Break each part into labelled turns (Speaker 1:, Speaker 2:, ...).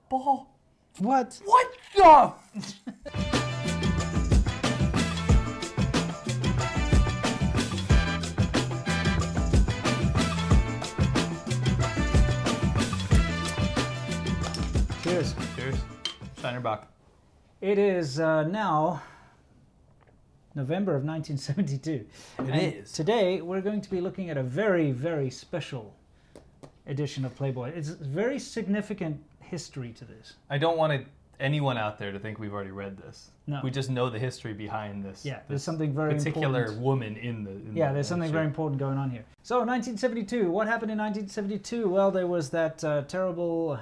Speaker 1: ball.
Speaker 2: What?
Speaker 1: What the?
Speaker 2: Cheers.
Speaker 1: Cheers. Shinerbach.
Speaker 2: It is now November of 1972.
Speaker 1: It is.
Speaker 2: Today we're going to be looking at a very, very special edition of Playboy. It's very significant history to this.
Speaker 1: I don't want anyone out there to think we've already read this.
Speaker 2: No.
Speaker 1: We just know the history behind this.
Speaker 2: Yeah, there's something very
Speaker 1: particular
Speaker 2: important.
Speaker 1: woman in the.
Speaker 2: There's something very important going on here. So 1972, what happened in 1972? Well, there was that terrible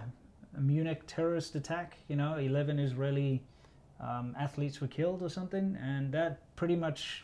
Speaker 2: Munich terrorist attack. 11 Israeli athletes were killed or something, and that pretty much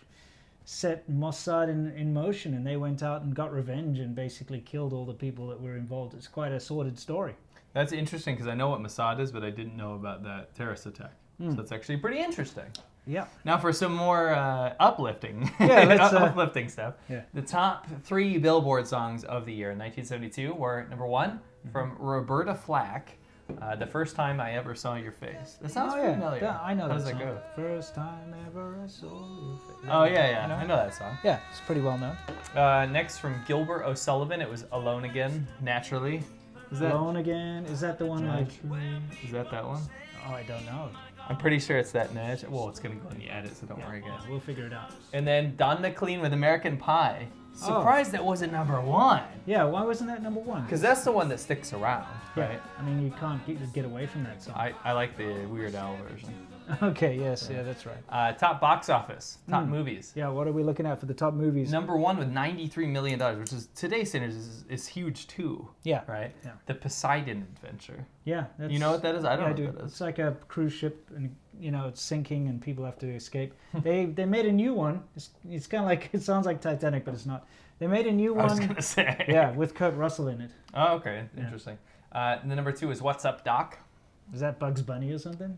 Speaker 2: set Mossad in motion, and they went out and got revenge and basically killed all the people that were involved. It's quite a sordid story.
Speaker 1: That's interesting because I know what Mossad is, but I didn't know about that terrorist attack. So it's actually pretty interesting.
Speaker 2: Yeah.
Speaker 1: Now for some more uplifting, uplifting stuff.
Speaker 2: Yeah.
Speaker 1: The top 3 Billboard songs of the year in 1972 were number 1 from Roberta Flack. The First Time I Ever Saw Your Face. That sounds familiar.
Speaker 2: Yeah, I know
Speaker 1: How
Speaker 2: that
Speaker 1: does
Speaker 2: song.
Speaker 1: that go?
Speaker 2: First time ever I saw your face.
Speaker 1: Oh, yeah. I know that song.
Speaker 2: Yeah, it's pretty well known.
Speaker 1: Next from Gilbert O'Sullivan, it was Alone Again, Naturally. Is that
Speaker 2: Alone Again? Is that the one like...
Speaker 1: Is that one?
Speaker 2: Oh, I don't know.
Speaker 1: I'm pretty sure it's that Well, it's going to go in the edit, so don't worry, guys.
Speaker 2: We'll figure it out.
Speaker 1: And then Don McLean with American Pie. Surprised that wasn't number 1.
Speaker 2: Yeah, why wasn't that number 1?
Speaker 1: Because that's the one that sticks around, right?
Speaker 2: I mean, you can't get away from that song.
Speaker 1: I like the Weird Al version.
Speaker 2: Okay, yes, yeah, that's right.
Speaker 1: Top box office, top movies.
Speaker 2: Yeah, what are we looking at for the top movies?
Speaker 1: Number 1 with $93 million, which is today's standards is huge too.
Speaker 2: Yeah.
Speaker 1: Right?
Speaker 2: Yeah.
Speaker 1: The Poseidon Adventure.
Speaker 2: Yeah. That's,
Speaker 1: you know what that is? I don't know
Speaker 2: what
Speaker 1: what that is.
Speaker 2: It's like a cruise ship and, it's sinking and people have to escape. They made a new one. It's kind of like, it sounds like Titanic, but it's not. They made a new one.
Speaker 1: I was going to say.
Speaker 2: Yeah, with Kurt Russell in it.
Speaker 1: Oh, okay. Interesting. The number 2 is What's Up, Doc?
Speaker 2: Is that Bugs Bunny or something?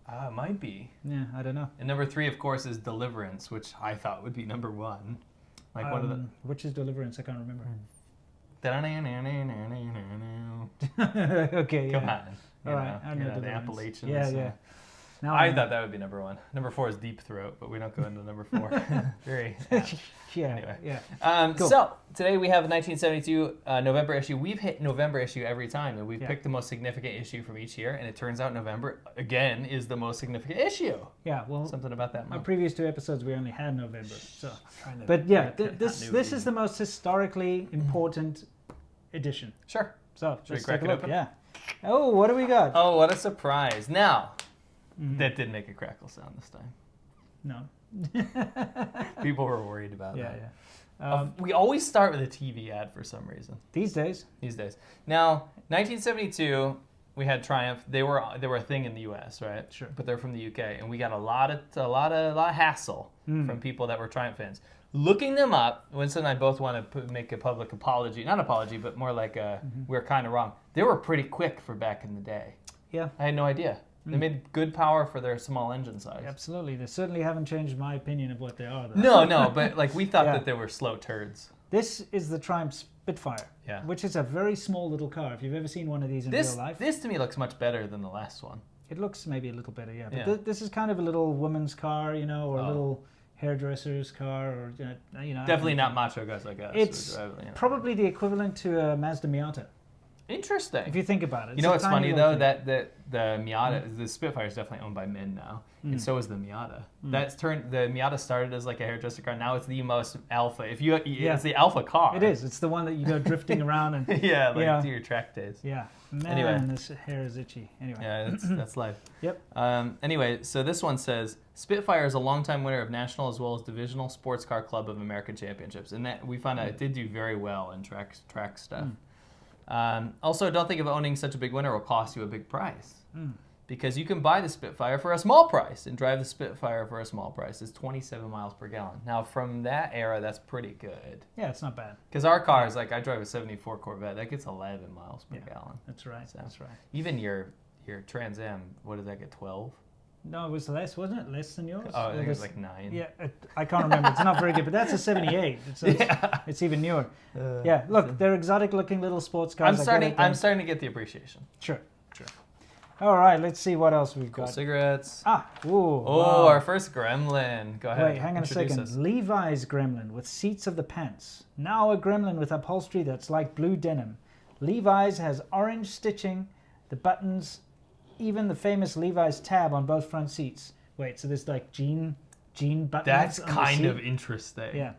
Speaker 1: It might be.
Speaker 2: Yeah, I don't know.
Speaker 1: And number 3, of course, is Deliverance, which I thought would be number 1. Like one of the.
Speaker 2: Which is Deliverance? I can't remember. Okay, yeah.
Speaker 1: Come on.
Speaker 2: All right, I know
Speaker 1: the
Speaker 2: Deliverance.
Speaker 1: Appalachians.
Speaker 2: Yeah. Now
Speaker 1: I thought that would be number 1. Number 4 is Deep Throat, but we don't go into number 4. Very. Anyway.
Speaker 2: Yeah. Cool.
Speaker 1: So today we have a 1972 November issue. We've hit November issue every time, and we've picked the most significant issue from each year. And it turns out November again is the most significant issue.
Speaker 2: Yeah. Well,
Speaker 1: something about that
Speaker 2: our
Speaker 1: month.
Speaker 2: previous 2 episodes we only had November. So, but yeah, this is the most historically important edition.
Speaker 1: Sure.
Speaker 2: So
Speaker 1: Should we
Speaker 2: let's
Speaker 1: crack
Speaker 2: take a
Speaker 1: it
Speaker 2: look.
Speaker 1: open?
Speaker 2: Yeah. Oh, what do we got?
Speaker 1: Oh, what a surprise! Now, that did make a crackle sound this time.
Speaker 2: No.
Speaker 1: People were worried about that.
Speaker 2: Yeah.
Speaker 1: We always start with a TV ad for some reason.
Speaker 2: These days.
Speaker 1: Now, 1972, we had Triumph. They were a thing in the U.S., right?
Speaker 2: Sure.
Speaker 1: But they're from the U.K., and we got a lot of hassle from people that were Triumph fans. Looking them up, Winston and I both want to make a public apology. Not apology, but more like we're kind of wrong. They were pretty quick for back in the day.
Speaker 2: Yeah.
Speaker 1: I had no idea. They made good power for their small engine size.
Speaker 2: Absolutely. They certainly haven't changed my opinion of what they are, though.
Speaker 1: No, but like we thought that they were slow turds.
Speaker 2: This is the Triumph Spitfire, which is a very small little car. If you've ever seen one of these in real life.
Speaker 1: This to me looks much better than the last one.
Speaker 2: It looks maybe a little better, yeah. But this is kind of a little woman's car, or a little hairdresser's car, or
Speaker 1: Definitely not macho guys like us.
Speaker 2: It's probably the equivalent to a Mazda Miata.
Speaker 1: Interesting.
Speaker 2: If you think about it.
Speaker 1: You know what's funny though? That the Miata, the Spitfire is definitely owned by men now, and so is the Miata. The Miata started as like a hairdresser car. Now it's the most alpha. It's the alpha car.
Speaker 2: It is. It's the one that you go drifting around and
Speaker 1: do your track days.
Speaker 2: Yeah. Man, this hair is itchy. Anyway.
Speaker 1: Yeah, that's life.
Speaker 2: Yep.
Speaker 1: Anyway, so this one says Spitfire is a longtime winner of national as well as divisional sports car club of American championships, and that we found out it did do very well in track stuff. Also, don't think of owning such a big winner will cost you a big price. Because you can buy the Spitfire for a small price and drive the Spitfire for a small price. It's 27 miles per gallon. Now, from that era, that's pretty good.
Speaker 2: Yeah, it's not bad.
Speaker 1: Because our cars, like I drive a 74 Corvette, that gets 11 miles per gallon.
Speaker 2: That's right.
Speaker 1: So
Speaker 2: That's right.
Speaker 1: Even your Trans Am, what does that get, 12?
Speaker 2: No, it was less, wasn't it? Less than yours?
Speaker 1: Oh, I think it was like 9.
Speaker 2: Yeah, I can't remember. It's not very good, but that's a 78. It's even newer. Look, they're exotic-looking little sports cars.
Speaker 1: I'm starting to get the appreciation.
Speaker 2: Sure. All right, let's see what else we've
Speaker 1: Cool
Speaker 2: got.
Speaker 1: cigarettes.
Speaker 2: Ooh.
Speaker 1: Oh, our first gremlin. Go ahead.
Speaker 2: Wait, hang on a
Speaker 1: Introduce
Speaker 2: second.
Speaker 1: us.
Speaker 2: Levi's gremlin with seats of the pants. Now a gremlin with upholstery that's like blue denim. Levi's has orange stitching, the buttons, even the famous Levi's tab on both front seats. Wait, so there's like jean buttons.
Speaker 1: That's
Speaker 2: on the
Speaker 1: kind
Speaker 2: seat?
Speaker 1: of interesting.
Speaker 2: Yeah.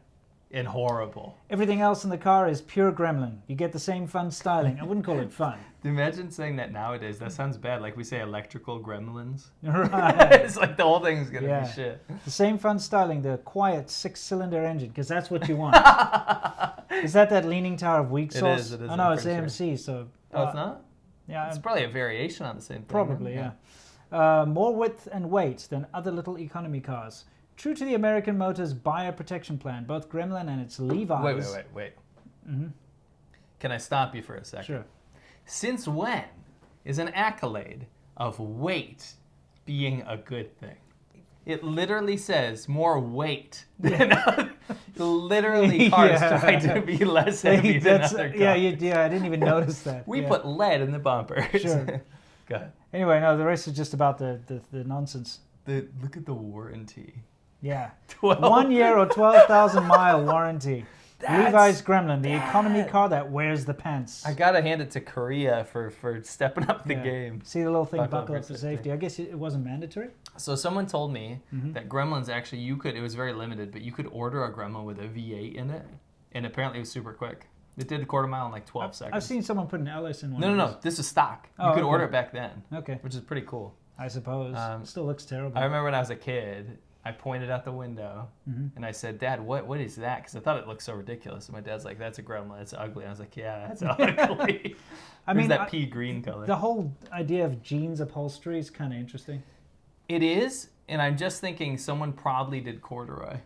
Speaker 1: And horrible.
Speaker 2: Everything else in the car is pure gremlin. You get the same fun styling. I wouldn't call it fun.
Speaker 1: Imagine saying that nowadays. That sounds bad. Like we say electrical gremlins.
Speaker 2: Right.
Speaker 1: It's like the whole thing's going to be shit.
Speaker 2: The same fun styling, the quiet 6-cylinder engine, because that's what you want. Is that leaning tower of weak sauce?
Speaker 1: It is.
Speaker 2: Oh, no,
Speaker 1: I'm
Speaker 2: it's
Speaker 1: pretty
Speaker 2: AMC, so...
Speaker 1: Oh, it's not?
Speaker 2: Yeah,
Speaker 1: It's probably a variation on the same thing.
Speaker 2: probably, yeah. More width and weight than other little economy cars. True to the American Motors buyer protection plan, both Gremlin and its Levi's...
Speaker 1: Wait. Mm-hmm. Can I stop you for a second?
Speaker 2: Sure.
Speaker 1: Since when is an accolade of weight being a good thing? It literally says more weight than literally cars try to be less heavy than other cars.
Speaker 2: Yeah, I didn't even notice that.
Speaker 1: We put lead in the bumpers.
Speaker 2: Sure.
Speaker 1: Go ahead.
Speaker 2: Anyway, no, the rest is just about the nonsense.
Speaker 1: Look at the warranty.
Speaker 2: Yeah.
Speaker 1: 12.
Speaker 2: 1 year or 12,000 mile warranty. Levi's Gremlin, the economy car that wears the pants.
Speaker 1: I gotta hand it to Korea for stepping up the game.
Speaker 2: See the little thing, buckle up
Speaker 1: for
Speaker 2: for safety. I guess it wasn't mandatory.
Speaker 1: So someone told me that Gremlins actually it was very limited, but you could order a Gremlin with a V8 in it, and apparently it was super quick. It did the quarter mile in like 12 seconds.
Speaker 2: I've seen someone put an LS in one.
Speaker 1: No. This is stock. You could order it back then.
Speaker 2: Okay.
Speaker 1: Which is pretty cool.
Speaker 2: I suppose. It still looks terrible.
Speaker 1: I remember when I was a kid, I pointed out the window and I said, "Dad, what is that?" Because I thought it looked so ridiculous. And my dad's like, "That's a Gremlin. It's ugly." And I was like, "Yeah, that's ugly." I mean, that pea green color.
Speaker 2: The whole idea of jeans upholstery is kind of interesting.
Speaker 1: It is, and I'm just thinking someone probably did corduroy.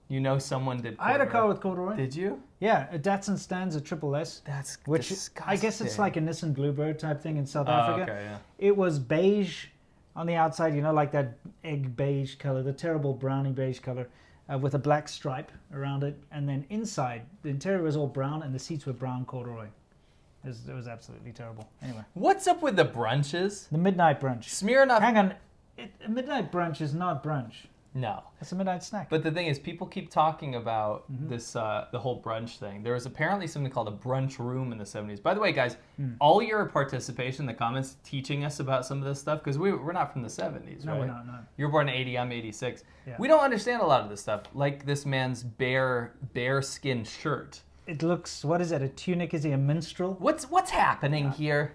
Speaker 1: You know, someone did corduroy.
Speaker 2: I had a car with corduroy.
Speaker 1: Did you?
Speaker 2: Yeah, a Datsun Stanza Triple S.
Speaker 1: That's
Speaker 2: which
Speaker 1: disgusting.
Speaker 2: I guess it's like a Nissan Bluebird type thing in South Africa.
Speaker 1: Okay, yeah.
Speaker 2: It was beige on the outside, you know, like that egg beige color, the terrible brownie beige color, with a black stripe around it. And then inside, the interior was all brown and the seats were brown corduroy. It was absolutely terrible. Anyway.
Speaker 1: What's up with the brunches?
Speaker 2: The midnight brunch.
Speaker 1: Smearing up.
Speaker 2: Hang on. A midnight brunch is not brunch.
Speaker 1: No.
Speaker 2: It's a midnight snack.
Speaker 1: But the thing is, people keep talking about this, the whole brunch thing. There was apparently something called a brunch room in the 70s. By the way, guys, all your participation in the comments teaching us about some of this stuff, because we're not from the 70s,
Speaker 2: no,
Speaker 1: right?
Speaker 2: we're not, no.
Speaker 1: You're born in 80, I'm 86.
Speaker 2: Yeah.
Speaker 1: We don't understand a lot of this stuff, like this man's bare skin shirt.
Speaker 2: It looks, what is it, a tunic? Is he a minstrel?
Speaker 1: What's happening here?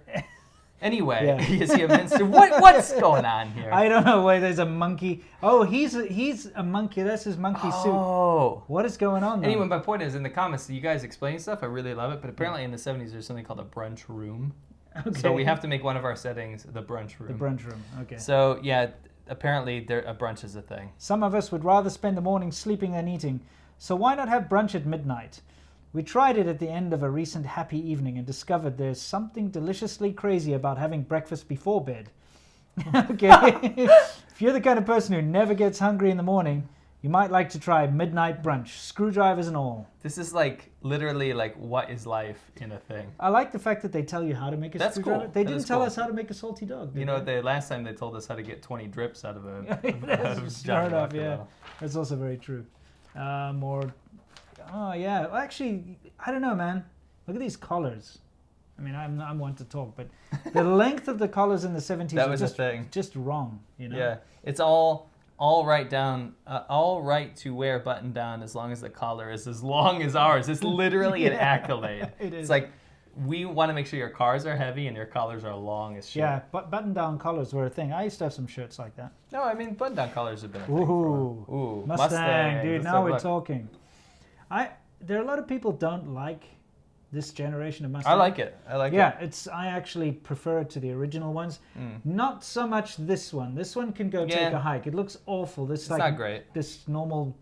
Speaker 1: Anyway,
Speaker 2: Yeah.
Speaker 1: is he a minstrel? What's going on here?
Speaker 2: I don't know. Wait, there's a monkey. Oh, he's a monkey. That's his monkey suit.
Speaker 1: Oh.
Speaker 2: What is going on there?
Speaker 1: Anyway, my point is, in the comments, you guys explain stuff. I really love it. But apparently in the 70s, there's something called a brunch room.
Speaker 2: Okay.
Speaker 1: So we have to make one of our settings the brunch room.
Speaker 2: The brunch room, okay.
Speaker 1: So, yeah, apparently a brunch is a thing.
Speaker 2: Some of us would rather spend the morning sleeping than eating. So why not have brunch at midnight? We tried it at the end of a recent happy evening and discovered there's something deliciously crazy about having breakfast before bed. Okay. If you're the kind of person who never gets hungry in the morning, you might like to try midnight brunch, screwdrivers and all.
Speaker 1: This is like literally like what is life in a thing.
Speaker 2: I like the fact that they tell you how to make a
Speaker 1: That's
Speaker 2: screwdriver.
Speaker 1: cool.
Speaker 2: They
Speaker 1: That
Speaker 2: didn't
Speaker 1: is
Speaker 2: tell
Speaker 1: cool.
Speaker 2: us how to make a salty dog.
Speaker 1: You know, the last time they told us how to get 20 drips out of a
Speaker 2: Start off, yeah.
Speaker 1: Well.
Speaker 2: That's also very true. Oh yeah. Well, actually, I don't know, man. Look at these collars. I mean, I'm one to talk, but the length of the collars in the 70s
Speaker 1: That
Speaker 2: was
Speaker 1: was a thing.
Speaker 2: just wrong. You know.
Speaker 1: Yeah, it's all right to wear button down as long as the collar is as long as ours. It's literally an accolade.
Speaker 2: It is.
Speaker 1: It's like we want to make sure your cars are heavy and your collars are long as shit.
Speaker 2: Yeah, but button-down collars were a thing. I used to have some shirts like that.
Speaker 1: No, I mean button-down collars have been a thing for a while. Ooh,
Speaker 2: Mustang, dude.
Speaker 1: Let's
Speaker 2: Now
Speaker 1: have a
Speaker 2: we're
Speaker 1: look.
Speaker 2: talking. There are a lot of people don't like this generation of Mustang.
Speaker 1: I like it.
Speaker 2: Yeah, I actually prefer it to the original ones. Not so much this one. This one can go take a hike. It looks awful. It's
Speaker 1: not great.
Speaker 2: This normal.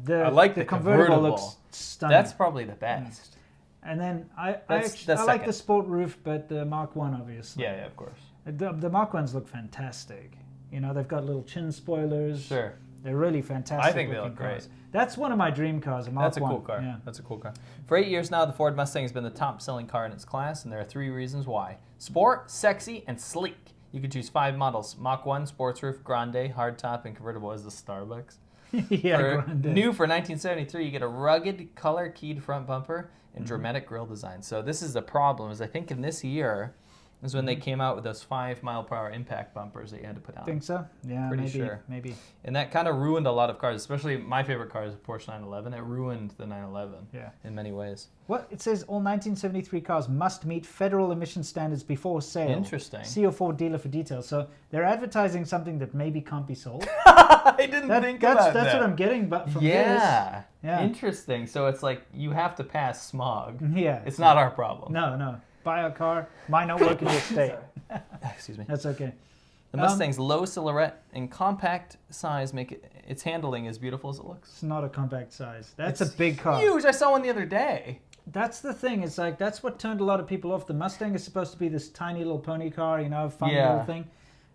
Speaker 1: I like the convertible.
Speaker 2: Looks stunning.
Speaker 1: That's probably the best.
Speaker 2: And then I like
Speaker 1: second.
Speaker 2: the sport roof, but the Mark 1 obviously.
Speaker 1: Yeah, of course.
Speaker 2: The Mark 1s look fantastic. You know, they've got little chin spoilers.
Speaker 1: Sure.
Speaker 2: They're really fantastic.
Speaker 1: I think they look
Speaker 2: looking cars.
Speaker 1: great.
Speaker 2: That's one of my dream cars, a Mark 1.
Speaker 1: That's a cool car.
Speaker 2: Yeah.
Speaker 1: That's a cool car. For 8 years now, the Ford Mustang has been the top-selling car in its class, and there are 3 reasons why. Sport, sexy, and sleek. You could choose 5 models: Mach 1, Sports Roof, Grande, Hardtop, and convertible as the Starbucks.
Speaker 2: Grande.
Speaker 1: New for 1973, you get a rugged, color-keyed front bumper and dramatic grille design. So this is the problem, is I think in this year is when they came out with those 5-mile-per-hour impact bumpers that you had to put on.
Speaker 2: Think so? Yeah,
Speaker 1: Pretty sure.
Speaker 2: Maybe.
Speaker 1: And that kind of ruined a lot of cars, especially my favorite car is a Porsche 911. It ruined the 911 in many ways.
Speaker 2: Well, it says all 1973 cars must meet federal emission standards before sale.
Speaker 1: Interesting.
Speaker 2: See your Ford dealer for details. So they're advertising something that maybe can't be sold.
Speaker 1: I didn't think about that.
Speaker 2: That's what I'm getting but from this.
Speaker 1: Yeah. Interesting. So it's like you have to pass smog.
Speaker 2: Yeah.
Speaker 1: It's not our problem.
Speaker 2: No. Buy a car, might not work in your state.
Speaker 1: Excuse me.
Speaker 2: That's okay.
Speaker 1: The Mustang's low silhouette and compact size make its handling as beautiful as it looks.
Speaker 2: It's not a compact size. That's a big car.
Speaker 1: Huge. I saw one the other day.
Speaker 2: That's the thing. It's like that's what turned a lot of people off. The Mustang is supposed to be this tiny little pony car, fun little thing,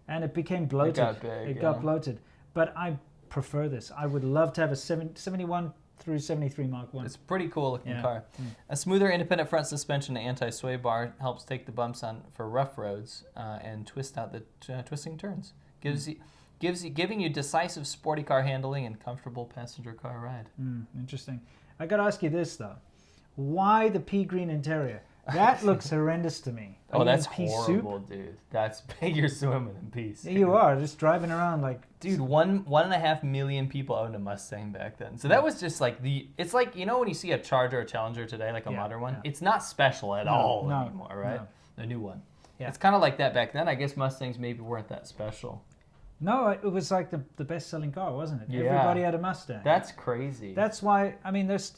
Speaker 2: and it became bloated.
Speaker 1: It got big.
Speaker 2: It got bloated. But I prefer this. I would love to have a 71 through 73 Mark 1.
Speaker 1: It's a pretty cool looking car. A smoother independent front suspension and anti-sway bar helps take the bumps on for rough roads and twist out the twisting turns. Giving you decisive sporty car handling and comfortable passenger car ride.
Speaker 2: Interesting. I got to ask you this though. Why the pea green interior? That looks horrendous to me.
Speaker 1: That's horrible, dude. That's you're swimming in peace.
Speaker 2: Yeah, you are just driving around like.
Speaker 1: Dude, 1.5 million people owned a Mustang back then. So that was just like it's like when you see a Charger or Challenger today, like a modern one, it's not special at all anymore, right? No. The new one. Yeah. It's kind of like that back then. I guess Mustangs maybe weren't that special.
Speaker 2: No, it was like the best-selling car, wasn't it? Yeah. Everybody had a Mustang.
Speaker 1: That's crazy.
Speaker 2: That's why,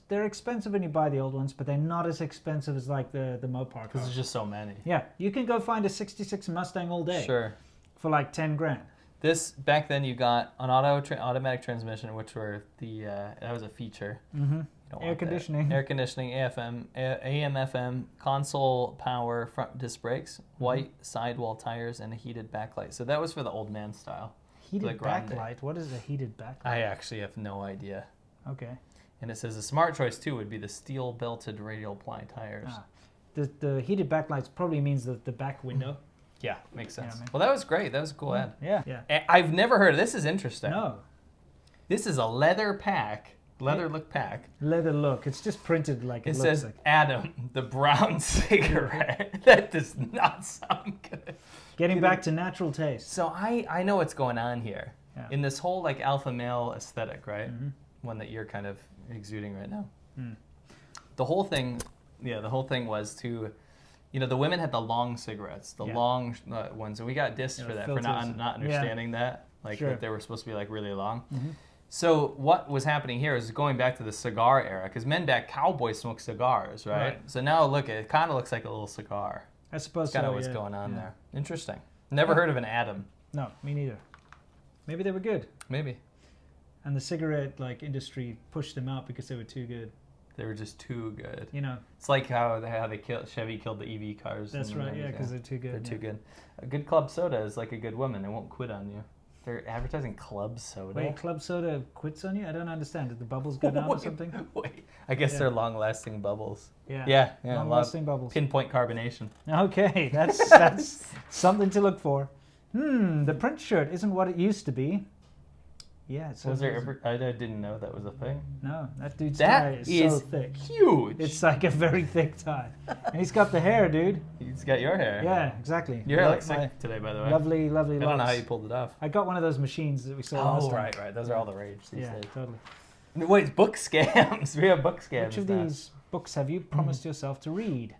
Speaker 2: they're expensive when you buy the old ones, but they're not as expensive as like the Mopar cars.
Speaker 1: Because there's just so many.
Speaker 2: Yeah, you can go find a 66 Mustang all day.
Speaker 1: Sure.
Speaker 2: For like 10 grand.
Speaker 1: This, back then you got an automatic transmission, which were that was a feature.
Speaker 2: Mm-hmm. Air conditioning.
Speaker 1: Air conditioning, AM, FM, console power, front disc brakes, white sidewall tires, and a heated backlight. So that was for the old man style.
Speaker 2: Heated backlight? What is a heated backlight?
Speaker 1: I actually have no idea.
Speaker 2: Okay.
Speaker 1: And it says a smart choice too would be the steel belted radial ply tires.
Speaker 2: The heated backlights probably means the back window.
Speaker 1: Yeah, makes sense. Well, that was great. That was a cool ad.
Speaker 2: Yeah.
Speaker 1: I've never heard of this. Is interesting.
Speaker 2: No.
Speaker 1: This is a leather pack. Leather look pack.
Speaker 2: Leather look. It's just printed like it looks
Speaker 1: says
Speaker 2: like.
Speaker 1: Adam, the brown cigarette. That does not sound good.
Speaker 2: Getting back to natural taste.
Speaker 1: So I know what's going on here. Yeah. In this whole like alpha male aesthetic, right? Mm-hmm. One that you're kind of exuding right now. The whole thing was to, the women had the long cigarettes, the long ones, and we got dissed for that, for not understanding that, like that they were supposed to be like really long. Mm-hmm. So what was happening here is going back to the cigar era, because men back cowboys smoked cigars, right? So now look, it kind of looks like a little cigar.
Speaker 2: I suppose
Speaker 1: kind of what's going on there. Interesting. Never heard of an Adam.
Speaker 2: No, me neither. Maybe they were good.
Speaker 1: Maybe.
Speaker 2: And the cigarette industry pushed them out because they were too good.
Speaker 1: They were just too good.
Speaker 2: It's
Speaker 1: like how Chevy killed the EV cars.
Speaker 2: That's right. Yeah, because they're too good.
Speaker 1: They're too good. A good club soda is like a good woman. They won't quit on you. They're advertising club soda.
Speaker 2: Wait, club soda quits on you? I don't understand. Did the bubbles go down or something?
Speaker 1: Wait, I guess they're long-lasting bubbles.
Speaker 2: Yeah. Long-lasting bubbles.
Speaker 1: Pinpoint carbonation.
Speaker 2: Okay, that's something to look for. The print shirt isn't what it used to be. Yeah, it's
Speaker 1: was there ever? I didn't know that was a thing.
Speaker 2: No, that dude's tie is so thick.
Speaker 1: Huge.
Speaker 2: It's like a very thick tie, and he's got the hair, dude.
Speaker 1: He's got your hair.
Speaker 2: Yeah, exactly.
Speaker 1: Your hair looks sick today, by the way.
Speaker 2: Lovely locks.
Speaker 1: I don't know how you pulled it off.
Speaker 2: I got one of those machines that we saw last time.
Speaker 1: Right. Those are all the rage these days.
Speaker 2: Yeah, totally.
Speaker 1: Wait, book scams. We have book scams.
Speaker 2: Which of these books have you promised yourself to read?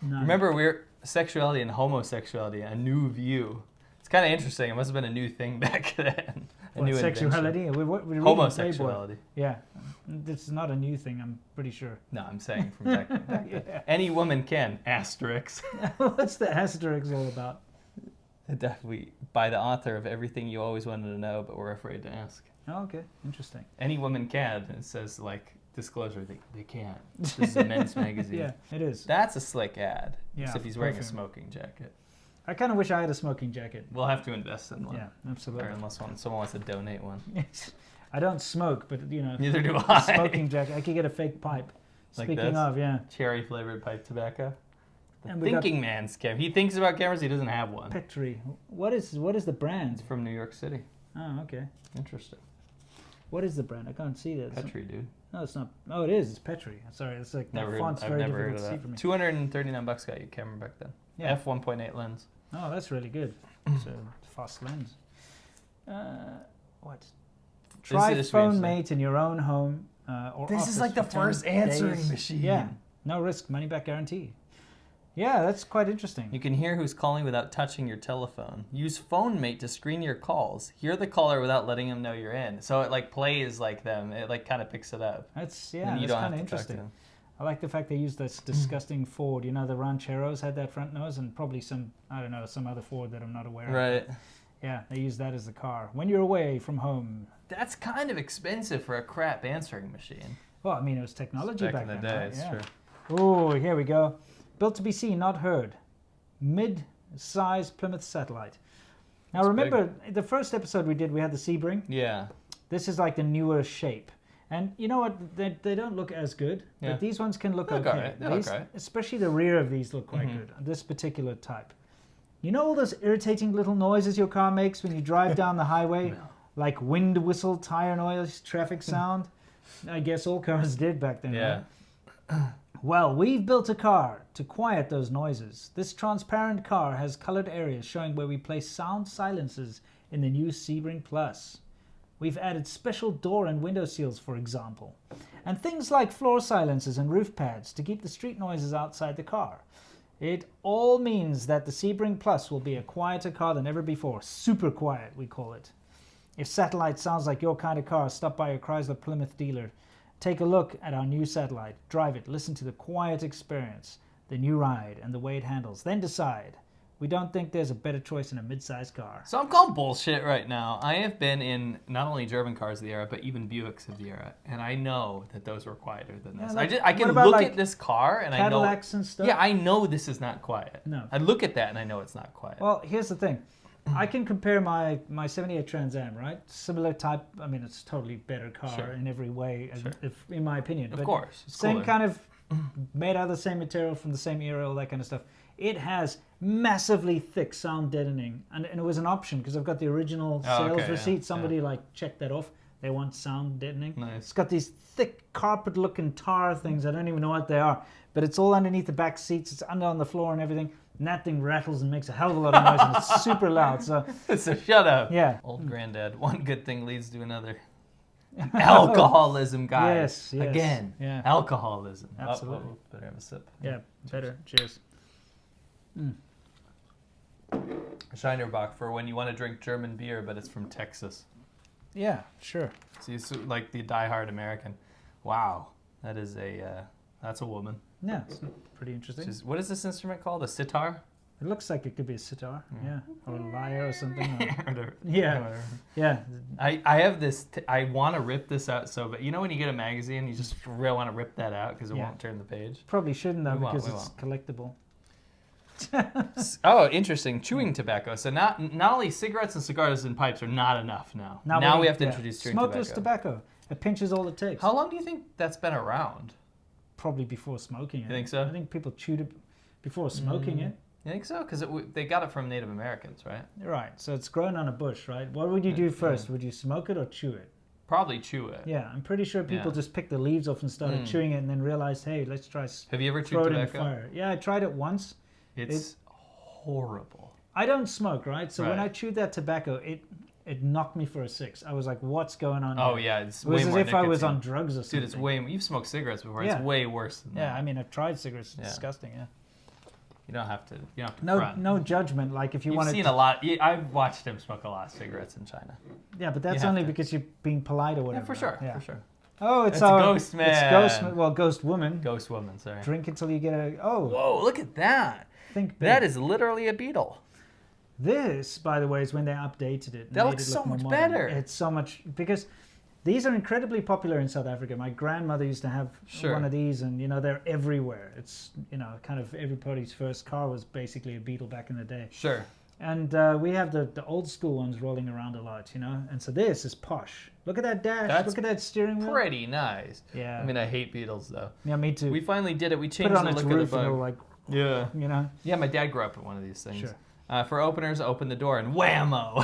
Speaker 2: None.
Speaker 1: Remember, sexuality and homosexuality, a new view. It's kind of interesting. It must have been a new thing back then. New
Speaker 2: sexuality?
Speaker 1: We're homosexuality.
Speaker 2: Yeah. This is not a new thing, I'm pretty sure.
Speaker 1: No, I'm saying from back then. Any woman can. Asterisk.
Speaker 2: What's the asterisk all about?
Speaker 1: By the author of Everything You Always Wanted to Know, but were afraid to ask.
Speaker 2: Oh, okay. Interesting.
Speaker 1: Any woman can. It says, disclosure, they can't. This is a men's magazine.
Speaker 2: Yeah, it is.
Speaker 1: That's a slick ad.
Speaker 2: Yeah,
Speaker 1: except he's wearing a smoking jacket.
Speaker 2: I kind of wish I had a smoking jacket.
Speaker 1: We'll have to invest in one.
Speaker 2: Yeah, absolutely.
Speaker 1: Or unless someone wants to donate one.
Speaker 2: I don't smoke, but
Speaker 1: Neither do I.
Speaker 2: Smoking jacket. I could get a fake pipe.
Speaker 1: Like
Speaker 2: Speaking of,
Speaker 1: cherry flavored pipe tobacco.
Speaker 2: And we got
Speaker 1: Thinking man's camera. He thinks about cameras. He doesn't have one.
Speaker 2: Petri. What is the brand?
Speaker 1: It's from New York City.
Speaker 2: Oh, okay.
Speaker 1: Interesting.
Speaker 2: What is the brand? I can't see that.
Speaker 1: Petri, dude.
Speaker 2: No, it's not. Oh, it is. It's Petri. Sorry, it's like that font's very difficult to see for me.
Speaker 1: $239 got you a camera back then.
Speaker 2: Yeah.
Speaker 1: f1.8 lens.
Speaker 2: Oh, that's really good. So fast lens. What? Try phone mate in your own home or
Speaker 1: This is like the first answering machine.
Speaker 2: Yeah. No risk, money back guarantee. Yeah, that's quite interesting.
Speaker 1: You can hear who's calling without touching your telephone. Use phone mate to screen your calls. Hear the caller without letting them know you're in. So it like plays like them. It like kind of picks it up.
Speaker 2: That's kind of interesting. I like the fact they used this disgusting Ford. You know, the Rancheros had that front nose, and probably some other Ford that I'm not aware of.
Speaker 1: Right.
Speaker 2: Yeah, they use that as the car when you're away from home.
Speaker 1: That's kind of expensive for a crap answering machine.
Speaker 2: Well, I mean, it was technology back
Speaker 1: in the
Speaker 2: then.
Speaker 1: day,
Speaker 2: Right?
Speaker 1: it's
Speaker 2: Yeah.
Speaker 1: true.
Speaker 2: Oh, here we go. Built to be seen, not heard. Mid-size Plymouth satellite. Now,
Speaker 1: That's
Speaker 2: remember, the first episode we did, we had the Sebring.
Speaker 1: Yeah.
Speaker 2: This is like the newer shape. And you know what? They don't look as good, but these ones can look okay.
Speaker 1: Alright. They look alright.
Speaker 2: Especially the rear of these look quite good. This particular type. You know all those irritating little noises your car makes when you drive down the highway?
Speaker 1: No.
Speaker 2: Like wind whistle, tire noise, traffic sound? I guess all cars did back then,
Speaker 1: Yeah.
Speaker 2: right? Well, we've built a car to quiet those noises. This transparent car has colored areas showing where we place sound silencers in the new Sebring Plus. We've added special door and window seals, for example, and things like floor silencers and roof pads to keep the street noises outside the car. It all means that the Sebring Plus will be a quieter car than ever before. Super quiet, we call it. If Satellite sounds like your kind of car, stop by your Chrysler Plymouth dealer. Take a look at our new Satellite, drive it, listen to the quiet experience, the new ride, and the way it handles. Then decide. We don't think there's a better choice in a mid-sized car.
Speaker 1: So I'm calling bullshit right now. I have been in not only German cars of the era, but even Buicks of the era, and I know that those were quieter than this.
Speaker 2: Like,
Speaker 1: I can
Speaker 2: about,
Speaker 1: look
Speaker 2: like,
Speaker 1: at this car and
Speaker 2: Cadillacs
Speaker 1: I know.
Speaker 2: and stuff?
Speaker 1: Yeah, I know this is not quiet.
Speaker 2: No.
Speaker 1: I look at that and I know it's not quiet.
Speaker 2: Well, here's the thing. I can compare my 78 Trans Am, right? Similar type. I mean, it's totally better car in every way, if, in my opinion.
Speaker 1: Of course. It's
Speaker 2: same
Speaker 1: cooler.
Speaker 2: kind of made out of the same material from the same era, all that kind of stuff. It has massively thick sound deadening, and it was an option because I've got the original sales receipt. Somebody like checked that off. They want sound deadening.
Speaker 1: Nice.
Speaker 2: It's got these thick carpet-looking tar things. I don't even know what they are, but it's all underneath the back seats. It's under on the floor and everything. And that thing rattles and makes a hell of a lot of noise, and it's super loud. So
Speaker 1: shut up.
Speaker 2: Yeah.
Speaker 1: Old granddad. One good thing leads to another. Alcoholism, guys.
Speaker 2: Yes.
Speaker 1: Again.
Speaker 2: Yeah.
Speaker 1: Alcoholism.
Speaker 2: Absolutely.
Speaker 1: Better have a sip.
Speaker 2: Yeah, better. Cheers.
Speaker 1: Scheinerbach for when you want to drink German beer, but it's from Texas.
Speaker 2: Yeah, sure.
Speaker 1: So you like the diehard American. Wow, that is that's a woman.
Speaker 2: Yeah, it's pretty interesting.
Speaker 1: What is this instrument called? A sitar?
Speaker 2: It looks like it could be a sitar, or a lyre or something.
Speaker 1: Or
Speaker 2: Yeah.
Speaker 1: I have this. I want to rip this out but you know when you get a magazine, you just really want to rip that out because it won't turn the page.
Speaker 2: Probably shouldn't though
Speaker 1: We won't,
Speaker 2: because
Speaker 1: we
Speaker 2: it's collectible.
Speaker 1: Oh, interesting. Chewing tobacco. So not only cigarettes and cigars and pipes are not enough now. Now we have to introduce chewing
Speaker 2: smokeless tobacco. A pinch is all it takes.
Speaker 1: How long do you think that's been around?
Speaker 2: Probably before smoking it.
Speaker 1: You think so?
Speaker 2: I think people chewed it before smoking it.
Speaker 1: You think so? Because they got it from Native Americans, right?
Speaker 2: Right. So it's grown on a bush, right? What would you do first? Would you smoke it or chew it?
Speaker 1: Probably chew it.
Speaker 2: Yeah, I'm pretty sure people just picked the leaves off and started chewing it and then realized, hey, let's try
Speaker 1: Have you ever
Speaker 2: throw
Speaker 1: chewed
Speaker 2: it in the
Speaker 1: tobacco?
Speaker 2: fire. Yeah, I tried it once.
Speaker 1: It's horrible.
Speaker 2: I don't smoke, right? So when I chewed that tobacco, it knocked me for a 6. I was like, what's going on
Speaker 1: Oh,
Speaker 2: here?
Speaker 1: yeah. It's
Speaker 2: It was
Speaker 1: way
Speaker 2: as
Speaker 1: more
Speaker 2: if I was
Speaker 1: nicotine.
Speaker 2: on drugs or something.
Speaker 1: Dude, it's way... You've smoked cigarettes before. It's way worse than that.
Speaker 2: Yeah, I mean, I've tried cigarettes. It's disgusting,
Speaker 1: You don't have to front.
Speaker 2: No judgment. Like if you want to...
Speaker 1: You've seen a lot... I've watched him smoke a lot of cigarettes in China.
Speaker 2: Yeah, but that's only because you're being polite or whatever.
Speaker 1: Yeah, for sure.
Speaker 2: Yeah.
Speaker 1: For sure.
Speaker 2: Oh, it's
Speaker 1: a ghost man.
Speaker 2: It's ghost... Well, ghost woman.
Speaker 1: Ghost woman, sorry.
Speaker 2: Drink until you get a... Oh.
Speaker 1: Whoa, look at that.
Speaker 2: Think big.
Speaker 1: That is literally a beetle.
Speaker 2: This, by the way, is when they updated it.
Speaker 1: That looks so much better.
Speaker 2: It's so much... Because these are incredibly popular in South Africa. My grandmother used to have one of these, and, they're everywhere. It's, kind of everybody's first car was basically a Beetle back in the day.
Speaker 1: Sure.
Speaker 2: And we have the old school ones rolling around a lot, And so this is posh. Look at that dash. Look at that steering wheel.
Speaker 1: Pretty nice.
Speaker 2: Yeah.
Speaker 1: I mean, I hate Beetles, though.
Speaker 2: Yeah, me too.
Speaker 1: We finally did it. We
Speaker 2: Put
Speaker 1: changed
Speaker 2: it on
Speaker 1: the
Speaker 2: its
Speaker 1: look of the
Speaker 2: roof and
Speaker 1: bug.
Speaker 2: it'll, like,
Speaker 1: Yeah.
Speaker 2: You know?
Speaker 1: Yeah, my dad grew up in one of these things.
Speaker 2: Sure.
Speaker 1: For openers, open the door and whammo.